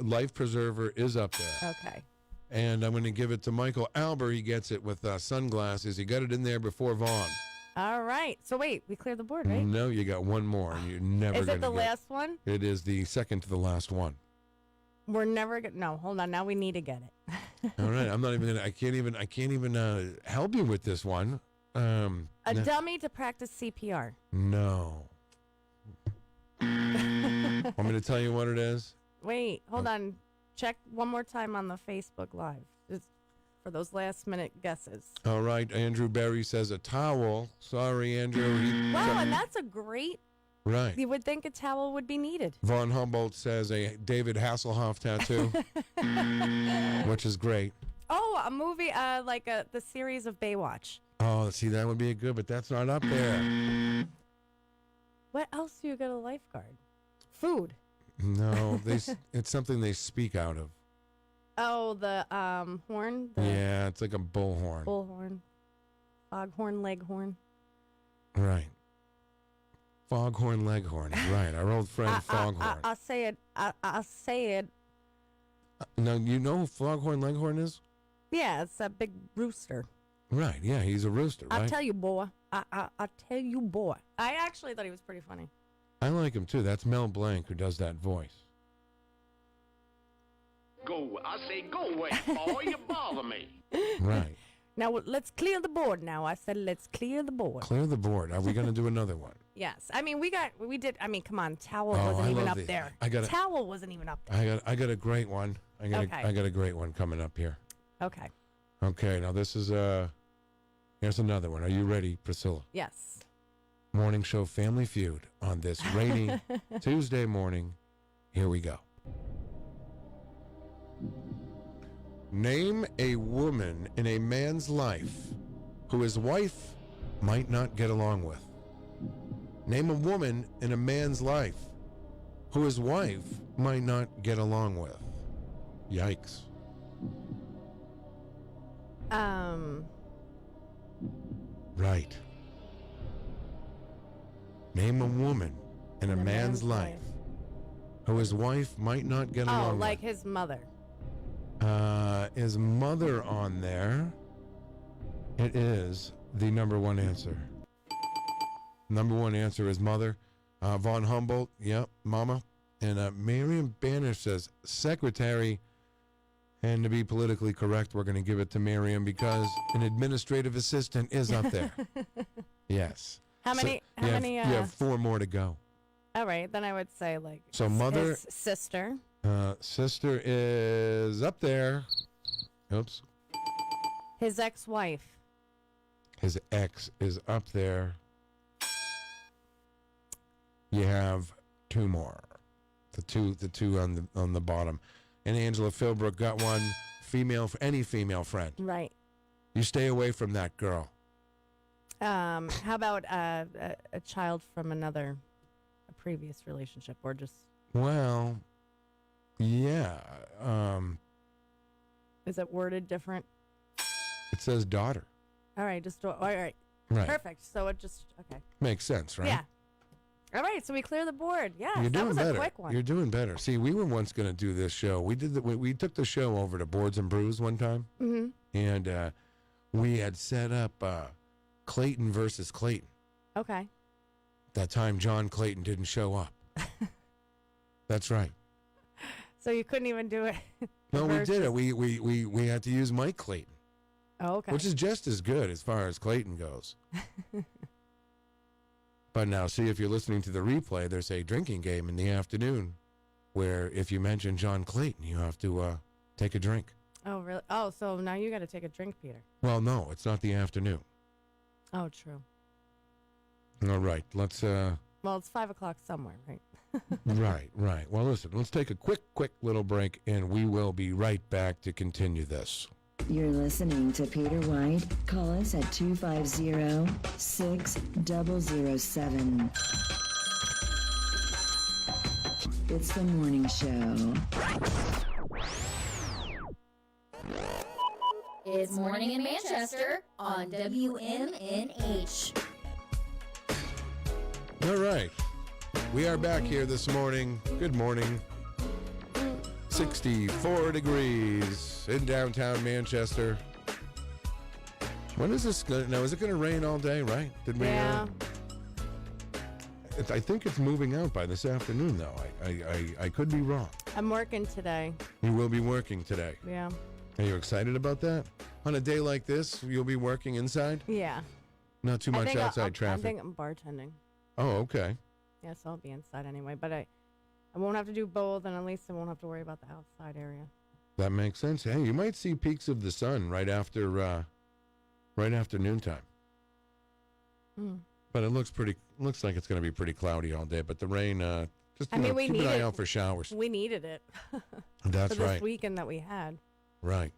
Life preserver is up there. Okay. And I'm going to give it to Michael Albert. He gets it with sunglasses. He got it in there before Vaughn. All right. So wait, we cleared the board, right? No, you got one more. You're never Is going it to the last one? It is the second to the last one. We're never going to... No, hold on. Now we need to get it. All right. I'm not even going to... I can't even help you with this one. A dummy to practice CPR. No. Want me to tell you what it is? Wait, hold on. Check one more time on the Facebook Live, just for those last-minute guesses. All right. Andrew Berry says a towel. Sorry, Andrew. Wow, and that's a great... Right. You would think a towel would be needed. Von Humboldt says a David Hasselhoff tattoo, which is great. Oh, a movie like the series of Baywatch. Oh, see, that would be good, but that's not up there. What else do you get a lifeguard? Food. No, it's something they speak out of. Oh, the horn? Yeah, it's like a bullhorn. Bullhorn. Foghorn, leghorn. Right. Foghorn, leghorn. Right, our old friend Foghorn. I say it. I say it. Now, you know who Foghorn Leghorn is? Yeah, it's a big rooster. Right, yeah, he's a rooster, right? I tell you, boy. I tell you, boy. I actually thought he was pretty funny. I like him, too. That's Mel Blanc who does that voice. Go. I say go away, boy. You bother me. Right. Now, let's clear the board now. I said let's clear the board. Clear the board. Are we going to do another one? Yes. I mean, we did. I mean, come on. Towel wasn't even up there. Towel wasn't even up there. I got a great one. I got a great one coming up here. Okay. Okay, now this is here's another one. Are you ready, Priscilla? Yes. Morning show Family Feud on this rainy Tuesday morning. Here we go. Name a woman in a man's life who his wife might not get along with. Name a woman in a man's life who his wife might not get along with. Yikes. Right. Name a woman in a man's life who his wife might not get along with. Oh, like his mother. Is mother on there? It is the number 1 answer. Number 1 answer is mother. Von Humboldt, yep, mama. And Miriam Banner says secretary. And to be politically correct, we're going to give it to Miriam because an administrative assistant is up there. Yes. How many? You have 4 more to go. All right, then I would say like. So mother, his sister. Sister is up there. Oops. His ex-wife. His ex is up there. You have 2 more. The two on the bottom. And Angela Philbrook got one any female friend. Right. You stay away from that girl. How about a child from a previous relationship, or just? Well, yeah. Is it worded different? It says daughter. All right, all right. Right. Perfect. So it just okay. Makes sense, right? Yeah. All right, so we clear the board. Yeah, You're that doing was better. a quick one. You're doing better. See, we were once going to do this show. We took the show over to Boards and Brews one time, and we had set up Clayton versus Clayton. Okay. That time, John Clayton didn't show up. That's right. So you couldn't even do it. No, we did it. We had to use Mike Clayton. Oh, okay. Which is just as good as far as Clayton goes. But now, see, if you're listening to the replay, there's a drinking game in the afternoon where if you mention John Clayton, you have to take a drink. Oh, really? Oh, so now you got to take a drink, Peter. Well, no, it's not the afternoon. Oh, true. All right, let's... Well, it's 5 o'clock somewhere, right? Right. Well, listen, let's take a quick little break, and we will be right back to continue this. You're listening to Peter White. Call us at 250-6007. It's the morning show. It's Morning in Manchester on WMNH. All right. We are back here this morning. Good morning. 64 degrees in downtown Manchester. When is this going to... Now, is it going to rain all day, right? Did we... Yeah. I think it's moving out by this afternoon, though. I could be wrong. I'm working today. You will be working today. Yeah. Are you excited about that? On a day like this, you'll be working inside? Yeah. Not too much outside traffic? I think I'm bartending. Oh, okay. Yes, I'll be inside anyway, but I won't have to do both, and at least I won't have to worry about the outside area. That makes sense. Hey, you might see peaks of the sun right after noontime. But it looks like it's going to be pretty cloudy all day. But the rain, keep an eye out for showers. We needed it. That's for this right. weekend that we had. Right.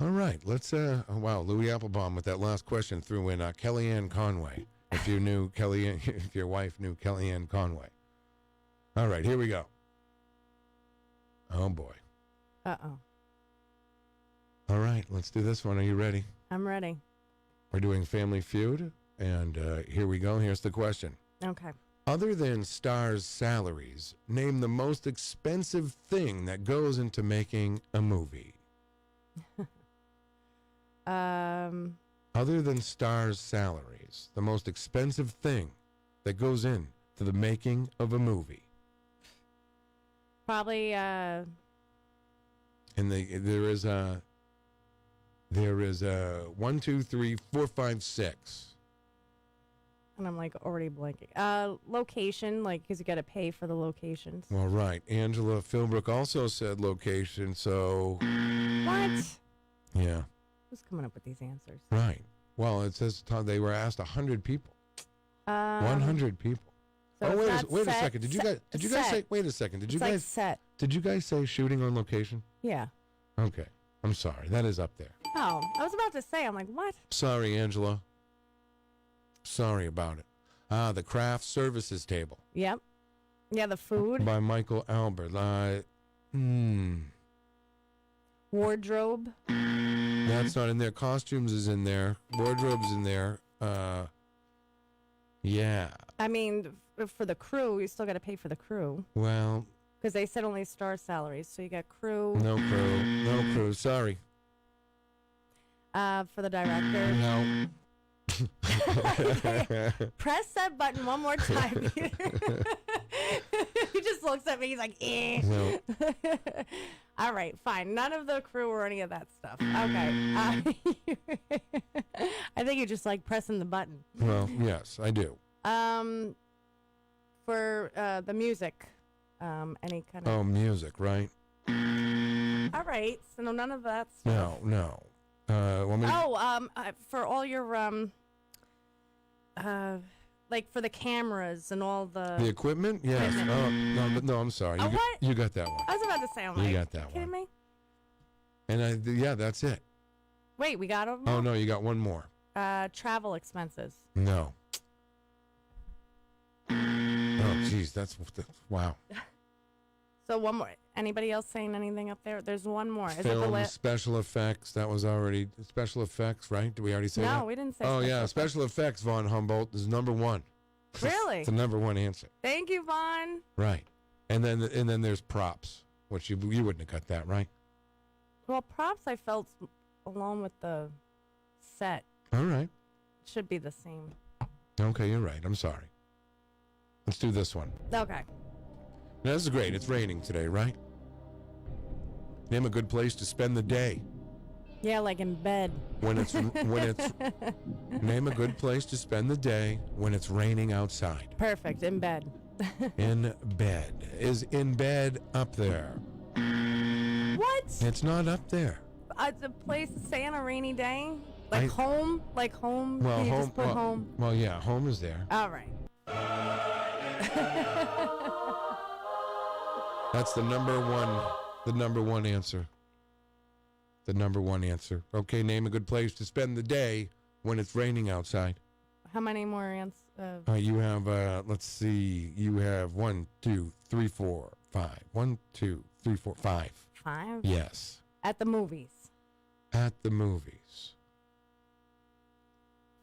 All right. Let's. Wow, Louis Applebaum with that last question threw in Kellyanne Conway. If you knew if your wife knew Kellyanne Conway. All right, here we go. Oh boy. Uh-oh. All right, let's do this one. Are you ready? I'm ready. We're doing Family Feud, and here we go. Here's the question. Okay. Other than stars' salaries, name the most expensive thing that goes into making a movie. Other than stars' salaries, the most expensive thing that goes in to the making of a movie. Probably, And there is a 1, 2, 3, 4, 5, 6. and I'm like already blanking. Location, like, because you got to pay for the locations. Well, right. Angela Philbrook also said location, so... What? Yeah. Who's coming up with these answers? Right. Well, it says they were asked 100 people. 100 people. So wait a second. Did you guys say? Wait a second. Did you guys set? Did you guys say shooting on location? Yeah. Okay. I'm sorry. That is up there. Oh, I was about to say. I'm like, what? Sorry, Angela. Sorry about it. The craft services table. Yep. Yeah, the food. By Michael Albert. Wardrobe. That's not in there. Costumes is in there. Wardrobe's in there. Yeah. I mean, for the crew, you still got to pay for the crew. Well. Because they said only star salaries, so you got crew. No crew. No crew. Sorry. For the director. No. Press that button one more time. He just looks at me. He's like, eh. No. All right, fine. None of the crew or any of that stuff. Okay. I think you just like pressing the button. Well, yes, I do. For the music, any kind of. Oh, music, right? All right. So none of that stuff. No. For all your like for the cameras and all the equipment. Yes. Equipment. No, I'm sorry. Oh, what? You got that one. I was about to say, You got that kidding me? And yeah, that's it. Wait, we got them. Oh no, you got one more. Travel expenses. No. Oh, geez, that's wow. So one more. Anybody else saying anything up there? There's one more. Is it the Film, special effects. That was already special effects, right? Did we already say that? No, we didn't say. Oh yeah, special effects. Von Humboldt is number one. Really? It's the number one answer. Thank you, Vaughn. Right, and then there's props, which you wouldn't have got that, right? Well, props I felt along with the set All right. should be the same. Okay, you're right. I'm sorry. Let's do this one. Okay. Now, this is great. It's raining today, right? Name a good place to spend the day. Yeah, like in bed. When it's name a good place to spend the day when it's raining outside. Perfect. In bed. In bed. Is in bed up there? What? It's not up there. It's a place to stay on a rainy day? Like home? Like home? Well, Can you home. just put home? Well, yeah, home is there. All right. That's the number one. The number one answer. The number one answer. Okay, name a good place to spend the day when it's raining outside. How many more answers? You have, let's see, you have 1, 2, 3, 4, 5. 1, 2, 3, 4, 5. 5? Yes. At the movies. At the movies.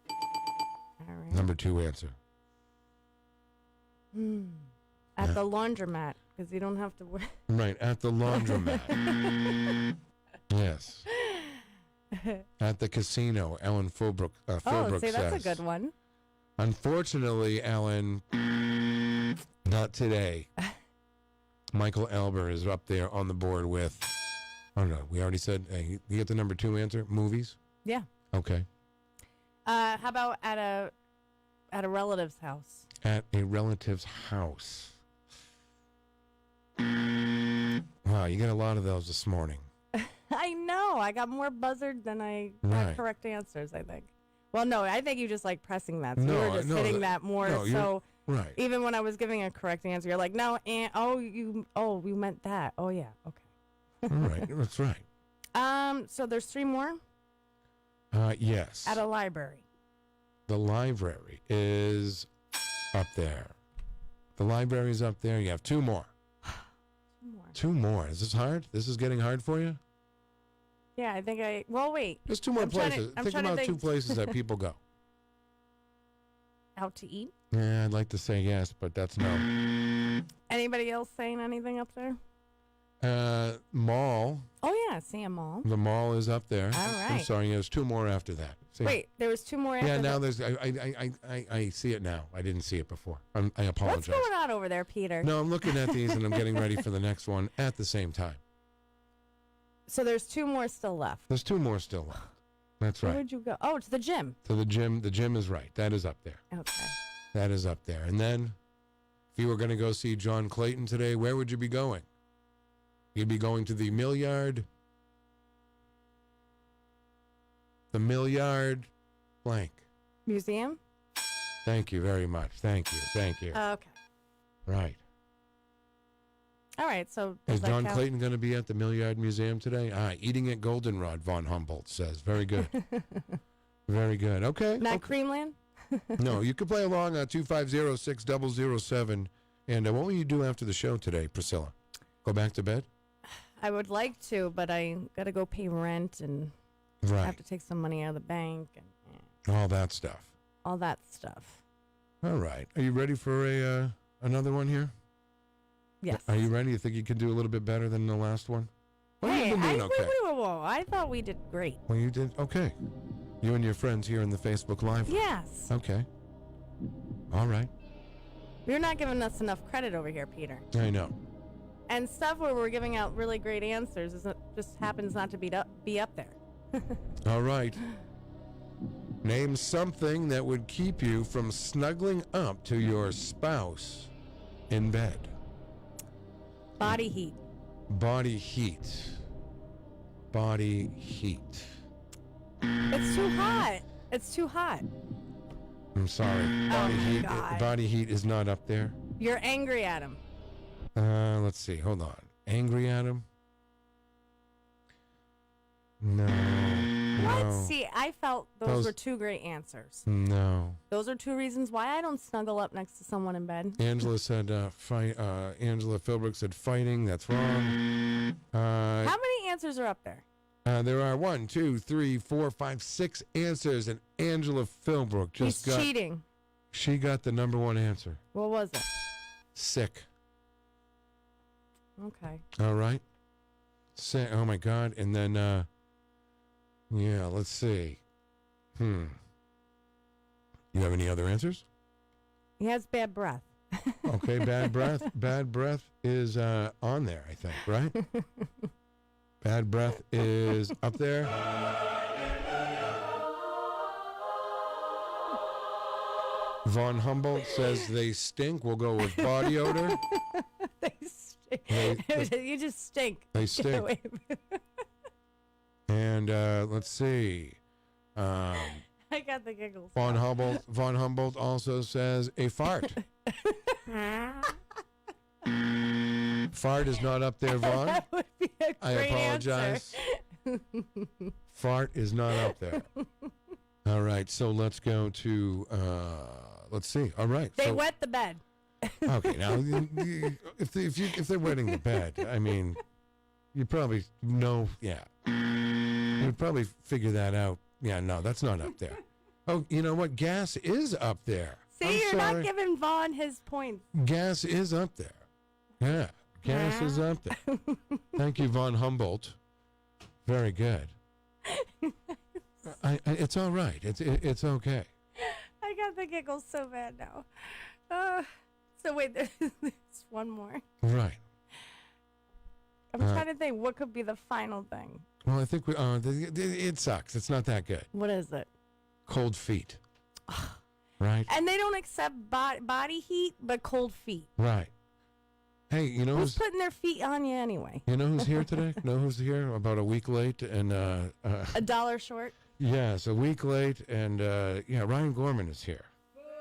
All right. Number 2 answer. At the laundromat, because you don't have to wear. Right, at the laundromat. Yes. At the casino, Ellen Philbrook see, says. that's a good one. Unfortunately, Ellen, not today. Michael Elber is up there on the board with, oh no, we already said, you get the number 2 answer? Movies? Yeah. Okay. How about at a relative's house? At a relative's house. Wow, you got a lot of those this morning. I know. I got more buzzard than I got Right. correct answers, I think. Well, no, I think you just like pressing that. So No, you were just no, hitting that more. no, So right. even when I was giving a correct answer, you're like, no, you meant that. Oh, yeah. Okay. All right, that's right. So there's 3 more? Yes. At a library. The library is up there. The library is up there. You have 2 more. 2 more. 2 more. Is this hard? This is getting hard for you? Yeah, I think well, wait. There's 2 more places. I'm Think trying to about 2 places that people go. Out to eat? Yeah, I'd like to say yes, but that's no. Anybody else saying anything up there? Mall. Oh, yeah, see a mall. The mall is up there. All I'm right. sorry, there's 2 more after that. See? Wait, there was 2 more after Yeah, now that? there's. I see it now. I didn't see it before. I apologize. What's going on over there, Peter? No, I'm looking at these and I'm getting ready for the next one at the same time. So there's 2 more still left. There's 2 more still left. That's Where right. would you go? Oh, to the gym. To the gym. The gym is right. That is up there. Okay. That is up there. And then, if you were going to go see John Clayton today, where would you be going? You'd be going to the Milliard. The Milliard blank. Museum? Thank you very much. Thank you. Thank you. Okay. Right. All right, so Is does that John count? Clayton going to be at the Milliard Museum today? Eating at Goldenrod, Von Humboldt says. Very good. Very good. Okay. Not okay. Creamland? No, you can play along 250-6007. And what will you do after the show today, Priscilla? Go back to bed? I would like to, but I got to go pay rent and I Right. have to take some money out of the bank and All that stuff. all that stuff. All right. Are you ready for another one here? Yes. Are you ready? You think you can do a little bit better than the last one? Well, Hey, you've been doing okay. whoa. I thought we did great. Well, you did okay. You and your friends here in the Facebook Live. Yes. Okay. All right. You're not giving us enough credit over here, Peter. I know. And stuff where we're giving out really great answers just happens not to be up there. All right. Name something that would keep you from snuggling up to your spouse in bed. Body heat. Body heat. Body heat. It's too hot. It's too hot. I'm sorry. Body heat. God. Body heat is not up there. You're angry at him. Let's see. Hold on. Angry at him? No. What? No. See, I felt those were two great answers. No. Those are two reasons why I don't snuggle up next to someone in bed. Angela said fight. Angela Philbrook said fighting. That's wrong. How many answers are up there? There are 1, 2, 3, 4, 5, 6 answers, and Angela Philbrook just He's cheating. She got the number one answer. What was it? Sick. Okay. All right. Sick. Oh my God. And then, yeah. Let's see. You have any other answers? He has bad breath. Okay. Bad breath. Bad breath is on there, I think. Right. Bad breath is up there. Von Humboldt says they stink. We'll go with body odor. They stink. You just stink. They stink. And let's see. I got the giggles. Von Humboldt also says a fart. Fart is not up there, Vaughn. That would be a great I apologize. Fart is not up there. All right, so let's go to, let's see. All right. They wet the bed. Okay, now, if they're wetting the bed, I mean, you probably know, yeah. You'd probably figure that out. Yeah, no, that's not up there. Oh, you know what? Gas is up there. See, you're not giving Vaughn his points. Gas is up there. Yeah, gas is up there. Thank you, Von Humboldt. Very good. It's all right. It's okay. I got the giggles so bad now. So wait, there's one more. Right. I'm trying to think what could be the final thing. Well, I think it sucks. It's not that good. What is it? Cold feet. Right. And they don't accept body heat, but cold feet. Right. Hey, you know who's putting their feet on you anyway? You know who's here today? Know who's here? About a week late and a dollar short. Yes, a week late and yeah, Ryan Gorman is here.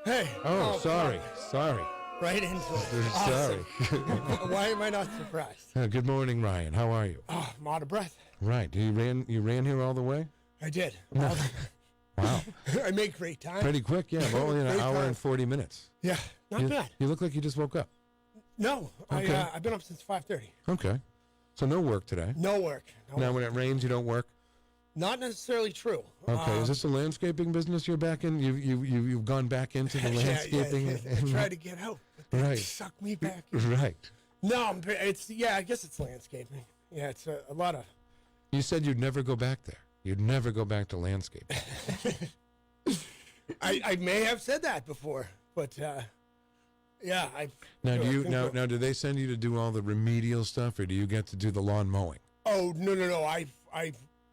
Hey. Oh, sorry. Right into it. Sorry. Why am I not surprised? Good morning, Ryan. How are you? Oh, I'm out of breath. Right. You ran here all the way? I did. Wow. I make great time. Pretty quick, yeah. Only an hour and 40 minutes. Yeah, not bad. You look like you just woke up. No, okay. I've been up since 5:30. Okay. So no work today. No work. Now, when it rains, you don't work? Not necessarily true. Okay. Is this a landscaping business you're back in? You've gone back into the landscaping? I tried to get out, but they sucked me back in. Right. No, I guess it's landscaping. Yeah, it's a lot of... You said you'd never go back there. You'd never go back to landscaping. I may have said that before, but yeah. Now do they send you to do all the remedial stuff, or do you get to do the lawn mowing? Oh no!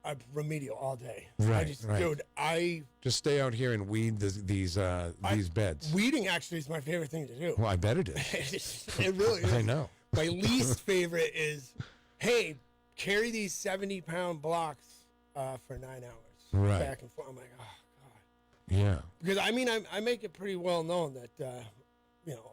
I'm remedial all day. Right, Dude, just stay out here and weed these beds. Weeding actually is my favorite thing to do. Well, I bet it is. It really is. I know. My least favorite is, hey, carry these 70-pound blocks for 9 hours. Right. Back and forth. I'm like, oh God. Yeah. Because I make it pretty well known that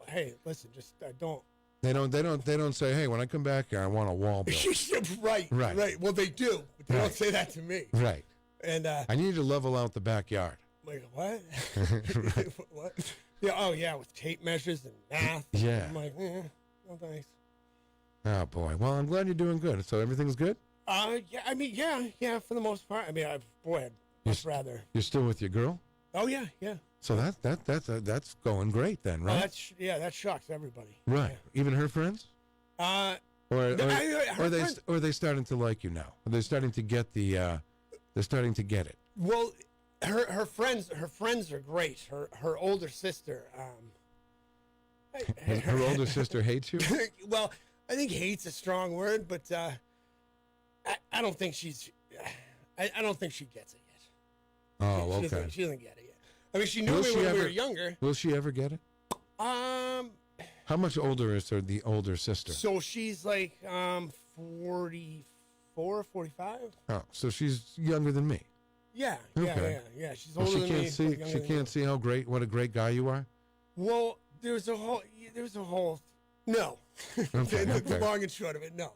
hey, listen, just don't. They don't say, hey, when I come back here, I want a wall built. Right. Well, they do, but they don't say that to me. Right. And I need to level out the backyard. Like what? What? Yeah. Oh yeah, with tape measures and math. Yeah. I'm like, no thanks. Oh boy. Well, I'm glad you're doing good. So everything's good? Yeah. I mean, yeah, for the most part. I mean, I'd much rather. You're still with your girl? Oh yeah. So that's going great then, right? That shocks everybody. Right. Yeah. Even her friends? Or are they starting to like you now? Are they starting to get they're starting to get it? Well, her friends are great. Her older sister. Her older sister hates you? Well, I think hate's a strong word, but I don't think she's. I don't think she gets it yet. Oh, She okay. doesn't get it yet. I mean, she knew Will me she when we ever- were younger. Will she ever get it? How much older is the older sister? So she's like 44, 45. Oh, so she's younger than me. Yeah, Okay. yeah. She's Well, older she than me. can't see. but younger She than can't me. see what a great guy you are. Well, there's a whole. No. Okay, the okay. long and short of it, no.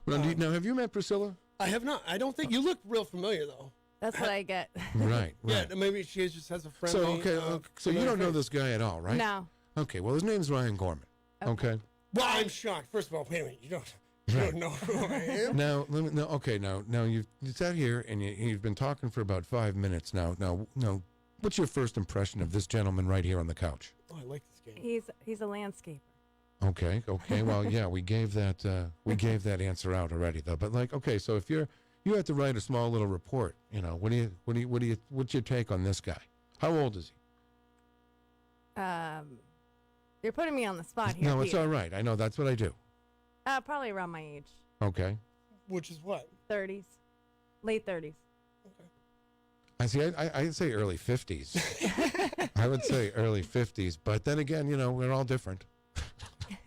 Well, now, have you met Priscilla? I have not. I don't think you look real familiar though. That's what I get. Right. Yeah, maybe she just has a friendly. So so you don't know this guy at all, right? No. Okay. Well, his name's Ryan Gorman. Okay. Well, I'm shocked. First of all, wait a minute. You don't know who I am? Now, now you sat here and you've been talking for about 5 minutes now. Now, what's your first impression of this gentleman right here on the couch? Oh, I like this game. He's a landscaper. Okay. Well, yeah, we gave that answer out already, though. But okay, so if you have to write a small little report, what's your take on this guy? How old is he? You're putting me on the spot here. No, it's Peter. all right. I know that's what I do. Probably around my age. Okay. Which is what? 30s, late 30s. I see. I'd say early 50s. I would say early 50s, but then again, we're all different.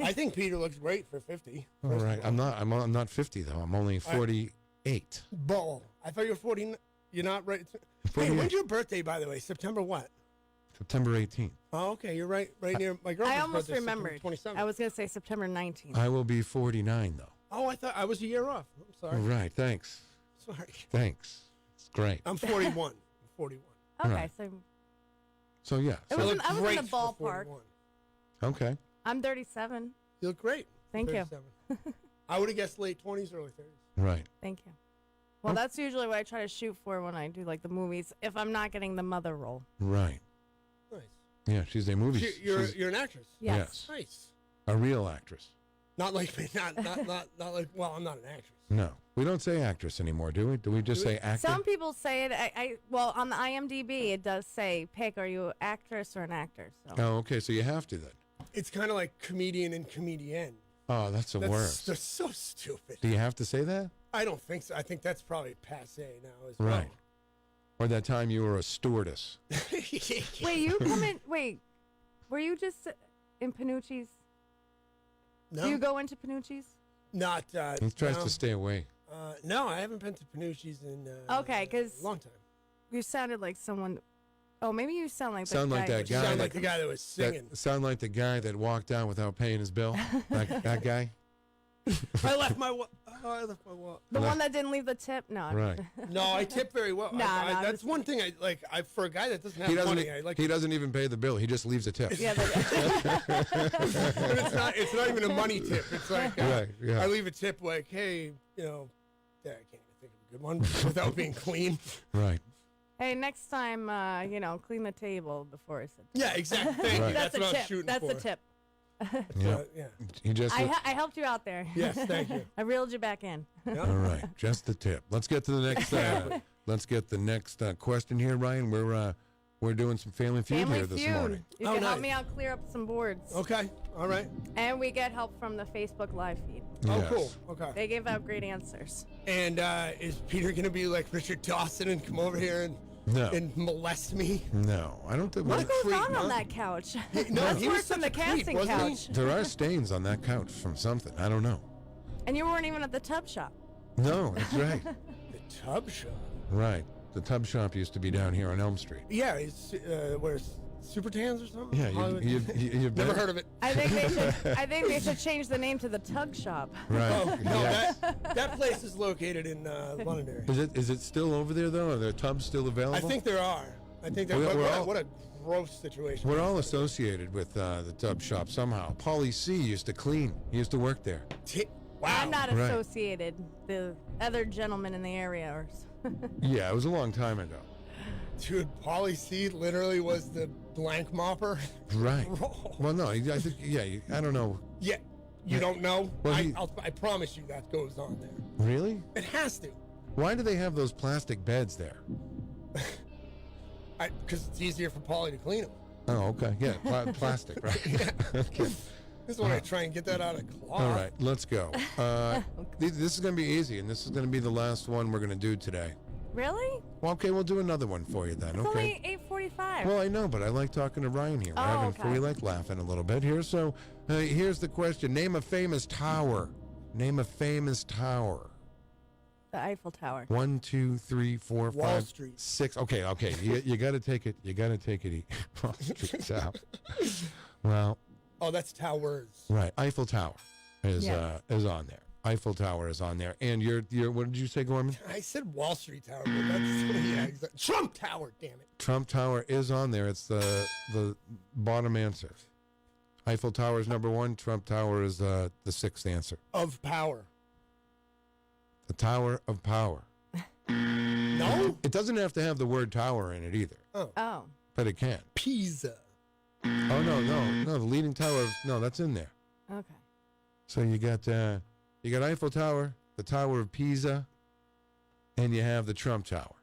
I think Peter looks great for 50. All right. I'm not 50 though. I'm only 48. Bull. I thought you were 40. You're not right. Hey, 48. when's your birthday, by the way? September what? September 18th. Oh, okay. You're right near my girlfriend's I almost birthday, remembered. 27th. I was going to say September 19th. I will be 49 though. Oh, I thought I was a year off. I'm sorry. All right. Thanks. Sorry. Thanks. It's great. I'm 41. 41. Okay, Right. so So yeah. I So, was You in look the great for ballpark. 41. okay. I'm 37. You look great. Thank you. 37. I would have guessed late 20s, early 30s. Right. Thank you. Well, that's usually what I try to shoot for when I do like the movies. If I'm not getting the mother role. Right. Nice. Yeah. She's a movie. You're an actress. Yes. Nice. A real actress. Not like me. Not like. Well, I'm not an actress. No, we don't say actress anymore, do we? Do we just say actor? Some people say it. Well, on the IMDb, it does say, "Pick, are you an actress or an actor?" So. Oh, okay. So you have to then. It's kind of like comedian and comedian. Oh, that's the worst. That's so stupid. Do you have to say that? I don't think so. I think that's probably passe now as well. Right. Or that time you were a stewardess. Wait, you come in? Wait, were you just in Panucci's? No. Do you go into Panucci's? Not. He tries no. to stay away. No, I haven't been to Panucci's in Okay, because a long time. you sounded like someone. Oh, maybe you sound like Sound the like guy. that You guy. sound like the guy that was singing. Sound like the guy that walked out without paying his bill. that guy. I left my wallet. The one that didn't leave the tip? No. Right. No, I tip very well. Nah, that's one thing I like. For a guy that doesn't have He doesn't. money, I like. He doesn't even pay the bill. He just leaves a tip. Yeah, But it's not even a money tip. It's like Right, yeah. I leave a tip like, hey, I can't even think of a good one without being clean. Right. Hey, next time, clean the table before I sit. Yeah, exactly. Thank you. Right. That's the what I was tip. shooting That's for. the tip. Yeah. Yeah. He just. I helped you out there. Yes, thank you. I reeled you back in. Yeah. All right, just the tip. Let's get to the next. Let's get the next question here, Ryan. We're doing some Family Feud Family here this Feud. morning. You can help me out clear up some boards. Okay. All right. And we get help from the Facebook live feed. Oh, Yes. cool. Okay. They gave out great answers. And is Peter going to be like Richard Dawson and come over here No. and molest me? No, I don't think. What goes creep, on huh? that couch? No, That's he was worse than such the a creep, casting wasn't he? couch. There are stains on that couch from something. I don't know. And you weren't even at the tub shop. No, that's right. The tub shop. Right. The tub shop used to be down here on Elm Street. Yeah, it's where's Super Tans or something? Yeah, Hollywood? you've Never been- heard of it. I think they should change the name to the Tug Shop. Right. Oh, no, yes. that place is located in Londonderry. Is it still over there though? Are there tubs still available? I think there are. I think that. What a gross situation. We're all associated with the tub shop somehow. Paulie C used to clean. He used to work there. Wow. I'm not Right. associated. The other gentlemen in the area are. Yeah, it was a long time ago. Dude, Paulie C literally was the blank mopper. Right. Well, no, I think I don't know. Yeah. You don't know? Well, I promise you that goes on there. Really? It has to. Why do they have those plastic beds there? Because it's easier for Paulie to clean them. Oh, okay. Yeah, plastic, right? Okay. This is when I try and get that out of cloth. All right, let's go. This is going to be easy, and this is going to be the last one we're going to do today. Really? Well, okay, we'll do another one for you then. It's Okay. only 8:45. Well, I know, but I like talking to Ryan here. We like laughing a little bit here. So here's the question: name a famous tower. Name a famous tower. The Eiffel Tower. 1, 2, 3, 4, Wall 5, Street. 6. Okay. You got to take it. You got to take it. Wall Street's out. Well. Oh, that's towers. Right. Eiffel Tower is on there. Eiffel Tower is on there. And your what did you say, Gorman? I said Wall Street Tower, but that's exactly. Trump Tower. Damn it. Trump Tower is on there. It's the bottom answer. Eiffel Tower is number 1. Trump Tower is the 6th answer. Of power. The Tower of Power. No? It doesn't have to have the word tower in it either. Oh. But it can. Pisa. Oh, no. The Leaning Tower of... No, that's in there. Okay. So you got Eiffel Tower, the Tower of Pisa, and you have the Trump Tower.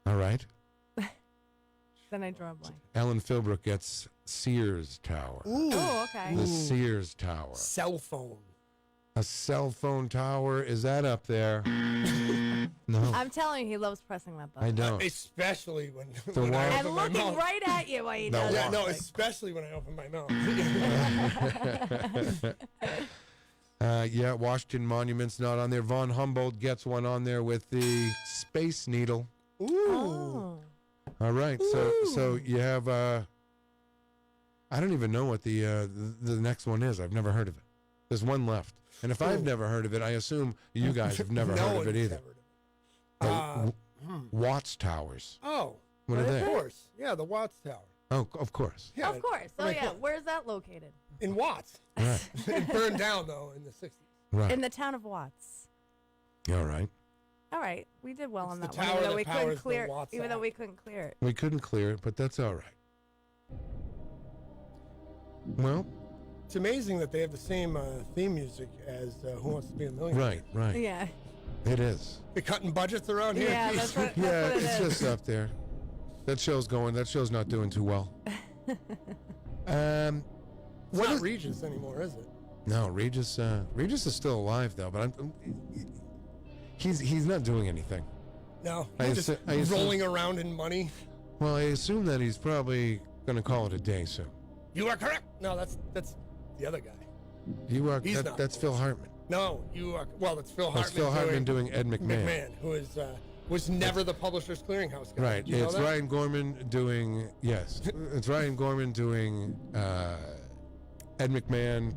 All right? Then I draw a blank. Alan Philbrook gets Sears Tower. Ooh. Oh, okay. The Sears Tower. Cell phone. A cell phone tower, is that up there? No. I'm telling you, he loves pressing that button. I don't. Especially when one- I And open my looking mouth. right at you while he The does Yeah, it. no, especially when I open my mouth. Yeah, Washington Monument's not on there. Von Humboldt gets one on there with the Space Needle. Ooh. Oh. All right, so you have I don't even know what the next one is. I've never heard of it. There's one left, and if I've never heard of it, I assume you guys have never heard of it either. Watts Towers. Oh, What are they? Of course, yeah, the Watts Tower. Oh, of course. Yeah, Of course. Oh, yeah. Where's that located? in Watts. Right. It burned down though in the '60s. Right. In the town of Watts. All right. All right. We did well on the that one, tower even though that we couldn't powers the clear Watts even though Act. we couldn't clear it. We couldn't clear it, but that's all right. Well, It's amazing that they have the same theme music as Who Wants to Be a Millionaire. right. Yeah. It is. They're cutting budgets around here. Yeah, that's what, Yeah, that's what it's it is. just up there. That show's not doing too well. It's What not is- Regis anymore, is it? No, Regis is still alive though, but he's not doing anything. No, I he's just assu- I assume- rolling around in money. Well, I assume that he's probably going to call it a day soon. You are correct. No, that's the other guy. You are He's not. that's Phil Hartman. No, you are. Well, it's Phil Hartman. That's Phil Hartman doing Ed McMahon. Who is was never the Publishers Clearinghouse guy. Right. Do you know It's that? Ryan Gorman doing it's Ryan Gorman doing Ed McMahon.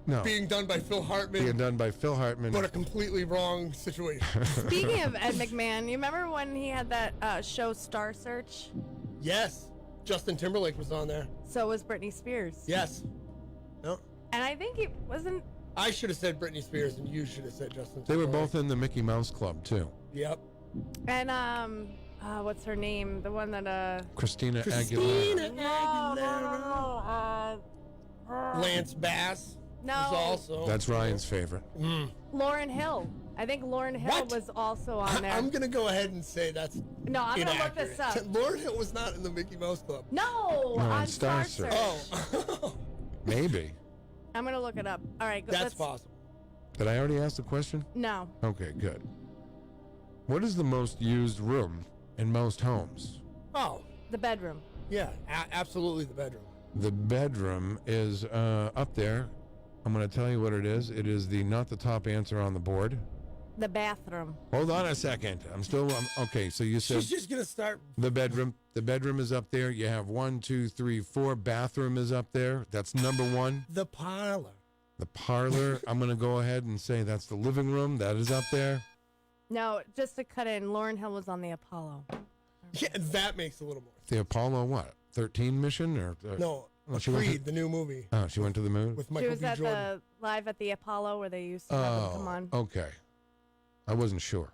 No. Being done by Phil Hartman. Being done by Phil Hartman. But a completely wrong situation. Speaking of Ed McMahon, you remember when he had that show Star Search? Yes. Justin Timberlake was on there. So was Britney Spears. Yes. No. And I think it wasn't. I should have said Britney Spears, and you should have said Justin Timberlake. They were both in the Mickey Mouse Club too. Yep. And what's her name? The one that Christina Christina Aguilera. No. Lance Bass. No. Was also. That's Ryan's favorite. Lauren Hill. I think Lauren Hill What? was also on there. I'm gonna go ahead and say that's No, I'm gonna look this inaccurate. up. Lauren Hill was not in the Mickey Mouse Club. No, No, on on Star Star Search. Search. Oh. Maybe. I'm gonna look it up. All right, That's let's, possible. Did I already ask the question? No. Okay, good. What is the most used room in most homes? Oh, The bedroom. yeah, absolutely the bedroom. The bedroom is up there. I'm going to tell you what it is. It is not the top answer on the board. The bathroom. Hold on a second. Okay, so you said She's just gonna start. the bedroom. The bedroom is up there. You have 1, 2, 3, 4. Bathroom is up there. That's number 1. The parlor. The parlor. I'm going to go ahead and say that's the living room. That is up there. No, just to cut in, Lauren Hill was on the Apollo. Yeah, that makes a little more. The Apollo what? 13 mission or No, she went Creed, the new movie Oh, she went to the moon. with She Michael was B. at Jordan. the live at the Apollo where they used to have them come on. Okay. I wasn't sure.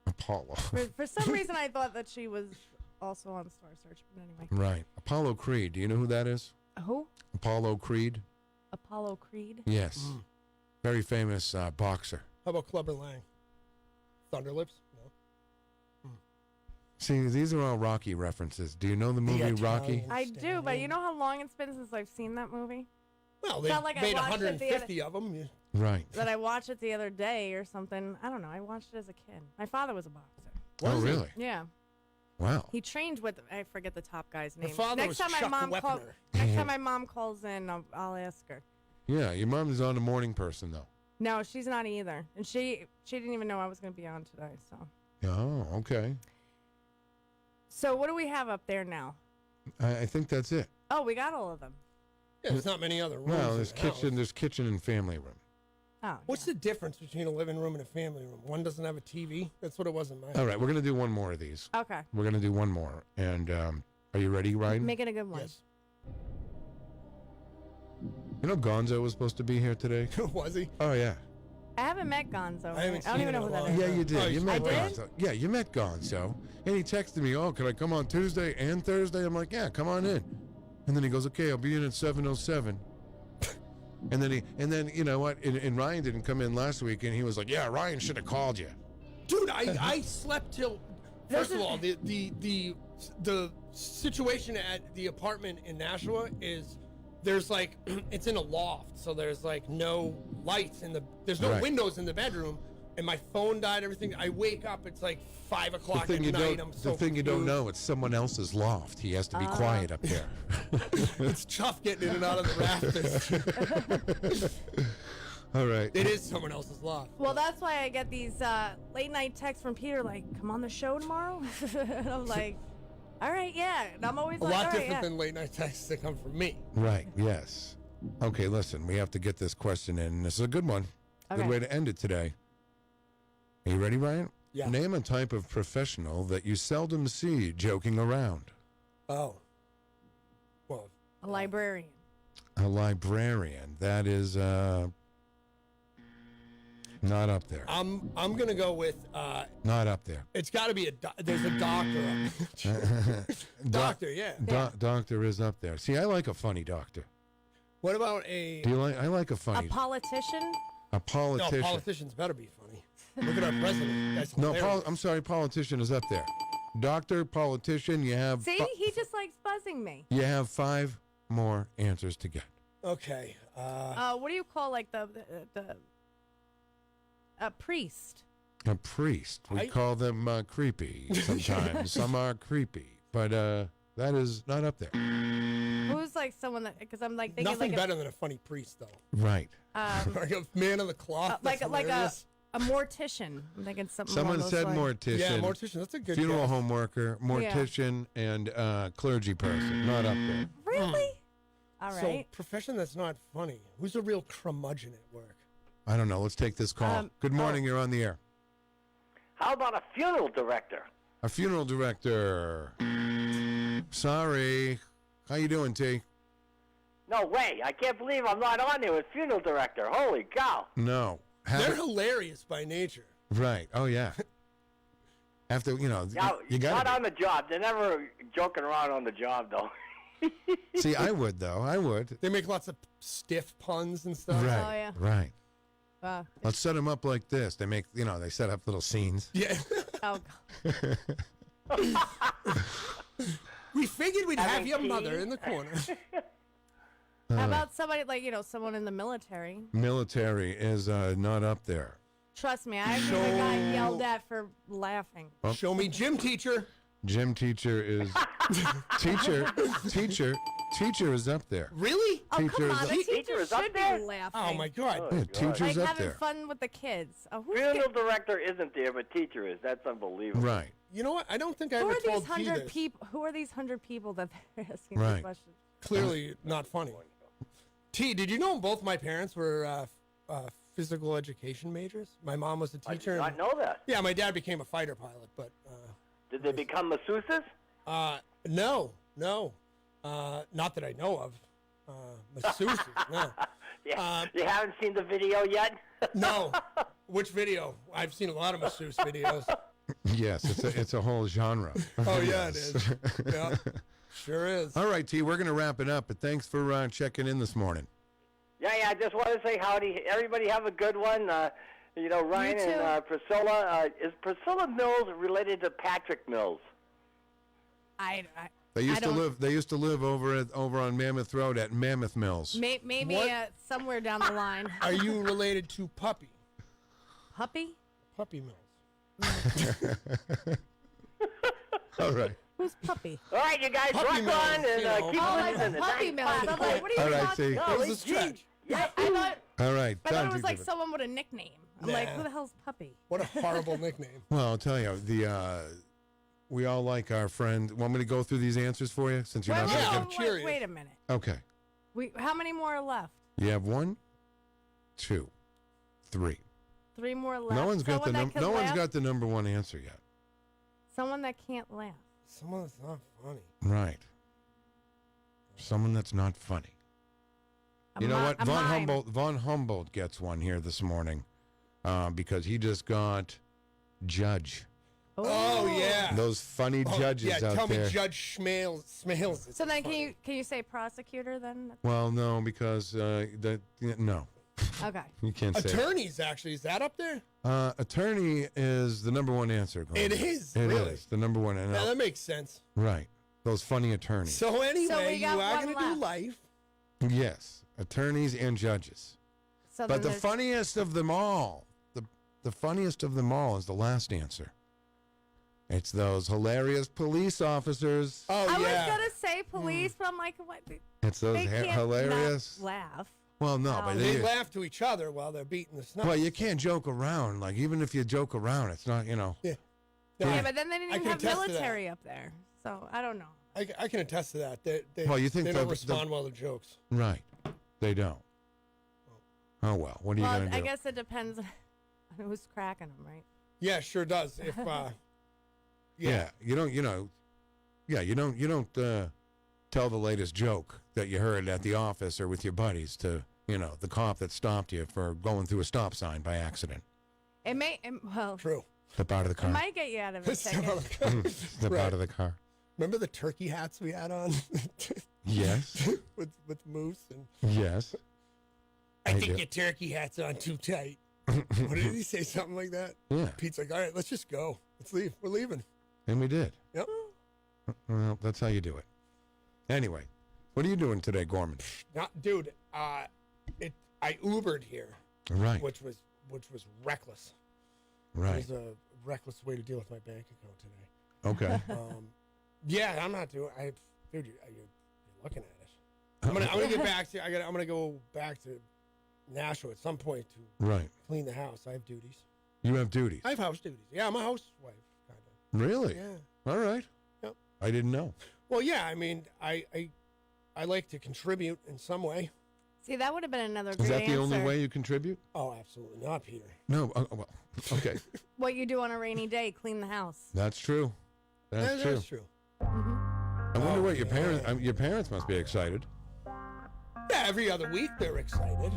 Apollo. For some reason, I thought that she was also on Star Search. But anyway, Right. Apollo Creed. Do you know who that is? who? Apollo Creed? Apollo Creed. Yes. Very famous boxer. How about Clubber Lang? Thunderlips? No. See, these are all Rocky references. Do you know the movie Rocky? I do, but you know how long it's been since I've seen that movie? Well, they Felt like I made watched it 150 of them. Right. That I watched it the other day or something. I don't know. I watched it as a kid. My father was a boxer. Oh, really? Yeah. Wow. He trained with, I forget the top guy's name. father was Chuck the Weaponer. Next time my mom calls in, I'll ask her. Yeah, your mom is on a morning person, though. No, she's not either. And she didn't even know I was going to be on today, so. Oh, okay. So what do we have up there now? I think that's it. Oh, we got all of them. Yeah, there's not many other rooms. Well, there's in the house. kitchen. There's kitchen and family room. Oh. What's the difference between a living room and a family room? One doesn't have a TV. That's what it was in my. All right, we're gonna do one more of these. Okay. We're gonna do one more, and are you ready, Ryan? Make it a good one. Yes. You know, Gonzo was supposed to be here today. Was he? Oh yeah. I haven't met Gonzo. I haven't don't seen even know him who in a that is. Yeah, you did. Oh, you I met did? Gonzo. Yeah, you met Gonzo, and he texted me, "Oh, can I come on Tuesday and Thursday?" I'm like, "Yeah, come on in." And then he goes, "Okay, I'll be in at 7:07." And then you know what? And Ryan didn't come in last week, and he was like, "Yeah, Ryan should have called you." Dude, I slept till. First of all, the situation at the apartment in Nashua is there's like it's in a loft, so there's like no lights in there's no Right. windows in the bedroom, and my phone died. Everything. I wake up, it's like 5 o'clock at night. I'm so the thing you don't confused. know, it's someone else's loft. He has to be quiet up there. It's tough getting in and out of the rafters. All right. It is someone else's loft. Well, that's why I get these late night texts from Peter like, "Come on the show tomorrow." And I'm like, "All right, yeah." And I'm always A like, lot "All right, different yeah." than late night texts that come from me. Right. Yes. Okay. Listen, we have to get this question in. This is a good one. Okay. Good way to end it today. Are you ready, Ryan? Yeah. Name a type of professional that you seldom see joking around. Oh. Well, A librarian. A librarian. That is not up there. I'm gonna go with Not up there. it's got to be there's a doctor. Doctor, yeah. Doctor is up there. See, I like a funny doctor. What about a? Do you like? I like a A funny. politician. A politician. No, politicians better be funny. Look at our president. That's No, hilarious. I'm sorry. Politician is up there. Doctor, politician. You have. See, he just likes buzzing me. You have 5 more answers to get. Okay. What do you call like the a priest? A priest. We call them creepy sometimes. Some are creepy, but that is not up there. Who's like someone that? Because I'm like thinking Nothing like better than a funny priest, though. Right. Like a man of the cloth. like that's a hilarious. mortician. I'm thinking something. Someone along those said lines. mortician. Yeah, mortician. That's a good Funeral guess. home worker, mortician, and clergy person. Not up there. Really? All So right. profession that's not funny. Who's a real curmudgeon at work? I don't know. Let's take this call. Good morning. You're on the air. How about a funeral director? A funeral director. Sorry. How you doing, T? No way. I can't believe I'm not on there with funeral director. Holy cow. No. They're hilarious by nature. Right. Oh, yeah. After, Yeah, you not got on the job. They're never joking around on the job, though. See, I would, though. I would. They make lots of stiff puns and stuff. Right. Oh, yeah. Right. Wow. Let's set them up like this. They make, they set up little scenes. Yeah. Oh, God. We figured we'd have Having your tea? mother in the corner. How about somebody like someone in the military? Military is not up there. Trust me, I actually got yelled at for laughing. Well, Show me gym teacher. Gym teacher is teacher is up there. Really? Oh, Teacher come is on, up- a teacher Teacher is up should there? be laughing. Oh my God. Yeah, teacher's Like up having there. fun with the kids. Oh, who's Funeral director isn't there, but teacher is. That's unbelievable. Right. You know what? I don't think I who ever are told these T 100 this. people? Who are these 100 people that they're asking Right. these questions? Clearly not funny. T, did you know both my parents were physical education majors? My mom was a I teacher. did not know that. Yeah, my dad became a fighter pilot, but Did they become masseuses? no. Not that I know of. Masseuses, no. Yeah. You haven't seen the video yet? No. Which video? I've seen a lot of masseuse videos. Yes, it's a whole genre. Oh, yeah, Yes. it is. Yeah, sure is. All right, T, we're going to wrap it up, but thanks for checking in this morning. Yeah, I just want to say howdy. Everybody have a good one. Ryan You too. and Priscilla. Is Priscilla Mills related to Patrick Mills? They used to don't- live. They used to live over on Mammoth Road at Mammoth Mills. Maybe What? somewhere down the line. Are you related to Puppy? Puppy? Puppy Mills. All right. Who's Puppy? All right, you guys, Puppy rock Mills, on and you know. keep Oh, like listening. Puppy Mills. I'm like, what are you All right, talking see. about? It was a stretch. I thought All right. I thought Don it was like Gibbons. someone with a nickname. I'm like, Nah. who the hell's Puppy? What a horrible nickname. Well, I'll tell you, we all like our friend. Want me to go through these answers for you since you're Wait, not wait, going to I'm wait, curious. wait a minute. get. Okay. How many more are left? You have 1, 2, 3. 3 more left. No one's got the Someone that can no one's laugh? got the number one answer yet. Someone that can't laugh. Someone that's not funny. Right. Someone that's not funny. You know what? A mime. Von Humboldt gets one here this morning because he just got judge. Oh, yeah. Those funny judges yeah, out tell there. me Judge Schmales. So then, can you say prosecutor then? Well, no, because no, Okay. you can't say. Attorneys, actually. Is that up there? Attorney is the number one answer. Glenn. It is, It really? is the number one. And Yeah, that makes sense. right. Those funny attorneys. So anyway, we you got are one going to do left. life. Yes, attorneys and judges. So But then the there's- funniest of them all, the funniest of them all is the last answer. It's those hilarious police officers. Oh, I yeah. was gonna say police, but I'm like, what? It's those They can't hilarious. not laugh. Well, no, but They laugh to each other while they're beating the snow. well, you can't joke around. Like even if you joke around, it's not. Yeah. No, Yeah, but then they didn't I even can have attest to that. military up there, so I don't know. I can attest to that. They, Well, you think they don't the- respond well to jokes. Right. They don't. Oh well. What are you Well, gonna do? I guess it depends on who's cracking them, right? Yeah, sure does. If Yeah. You don't. Yeah. You don't tell the latest joke that you heard at the office or with your buddies to the cop that stopped you for going through a stop sign by accident. It may. Well, true. Step out of the it car. might get you out of a Step out ticket. of the car. Step Right. out of the car. Remember the turkey hats we had on? Yes. with moose and. Yes. I think do. your turkey hat's on too tight. What did he say? Something like that? Yeah. Pete's like, all right, let's just go. Let's leave. We're leaving. And we did. Yep. Well, that's how you do it. Anyway, what are you doing today, Gorman? Dude, I Ubered here. Right. Which was reckless. Right. It was a reckless way to deal with my bank account today. Okay. Yeah, I'm not doing. Dude, you're looking at it. I'm gonna get back to. I'm gonna go back to Nashua at some point to Right. clean the house. I have duties. You have duties. I have house duties. Yeah, I'm a housewife, kind of. Really? Yeah. All right. Yep. I didn't know. Well, yeah. I mean, I like to contribute in some way. See, that would have been another Is great that the only answer. way you contribute? Oh, absolutely not, Peter. No. Well, okay. What you do on a rainy day, clean the house. That's true. That's true. That's true. Mm-hmm. I wonder what your parents. Your parents must be excited. Yeah, every other week they're excited.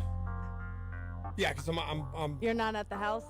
Yeah, because I'm You're not at the house?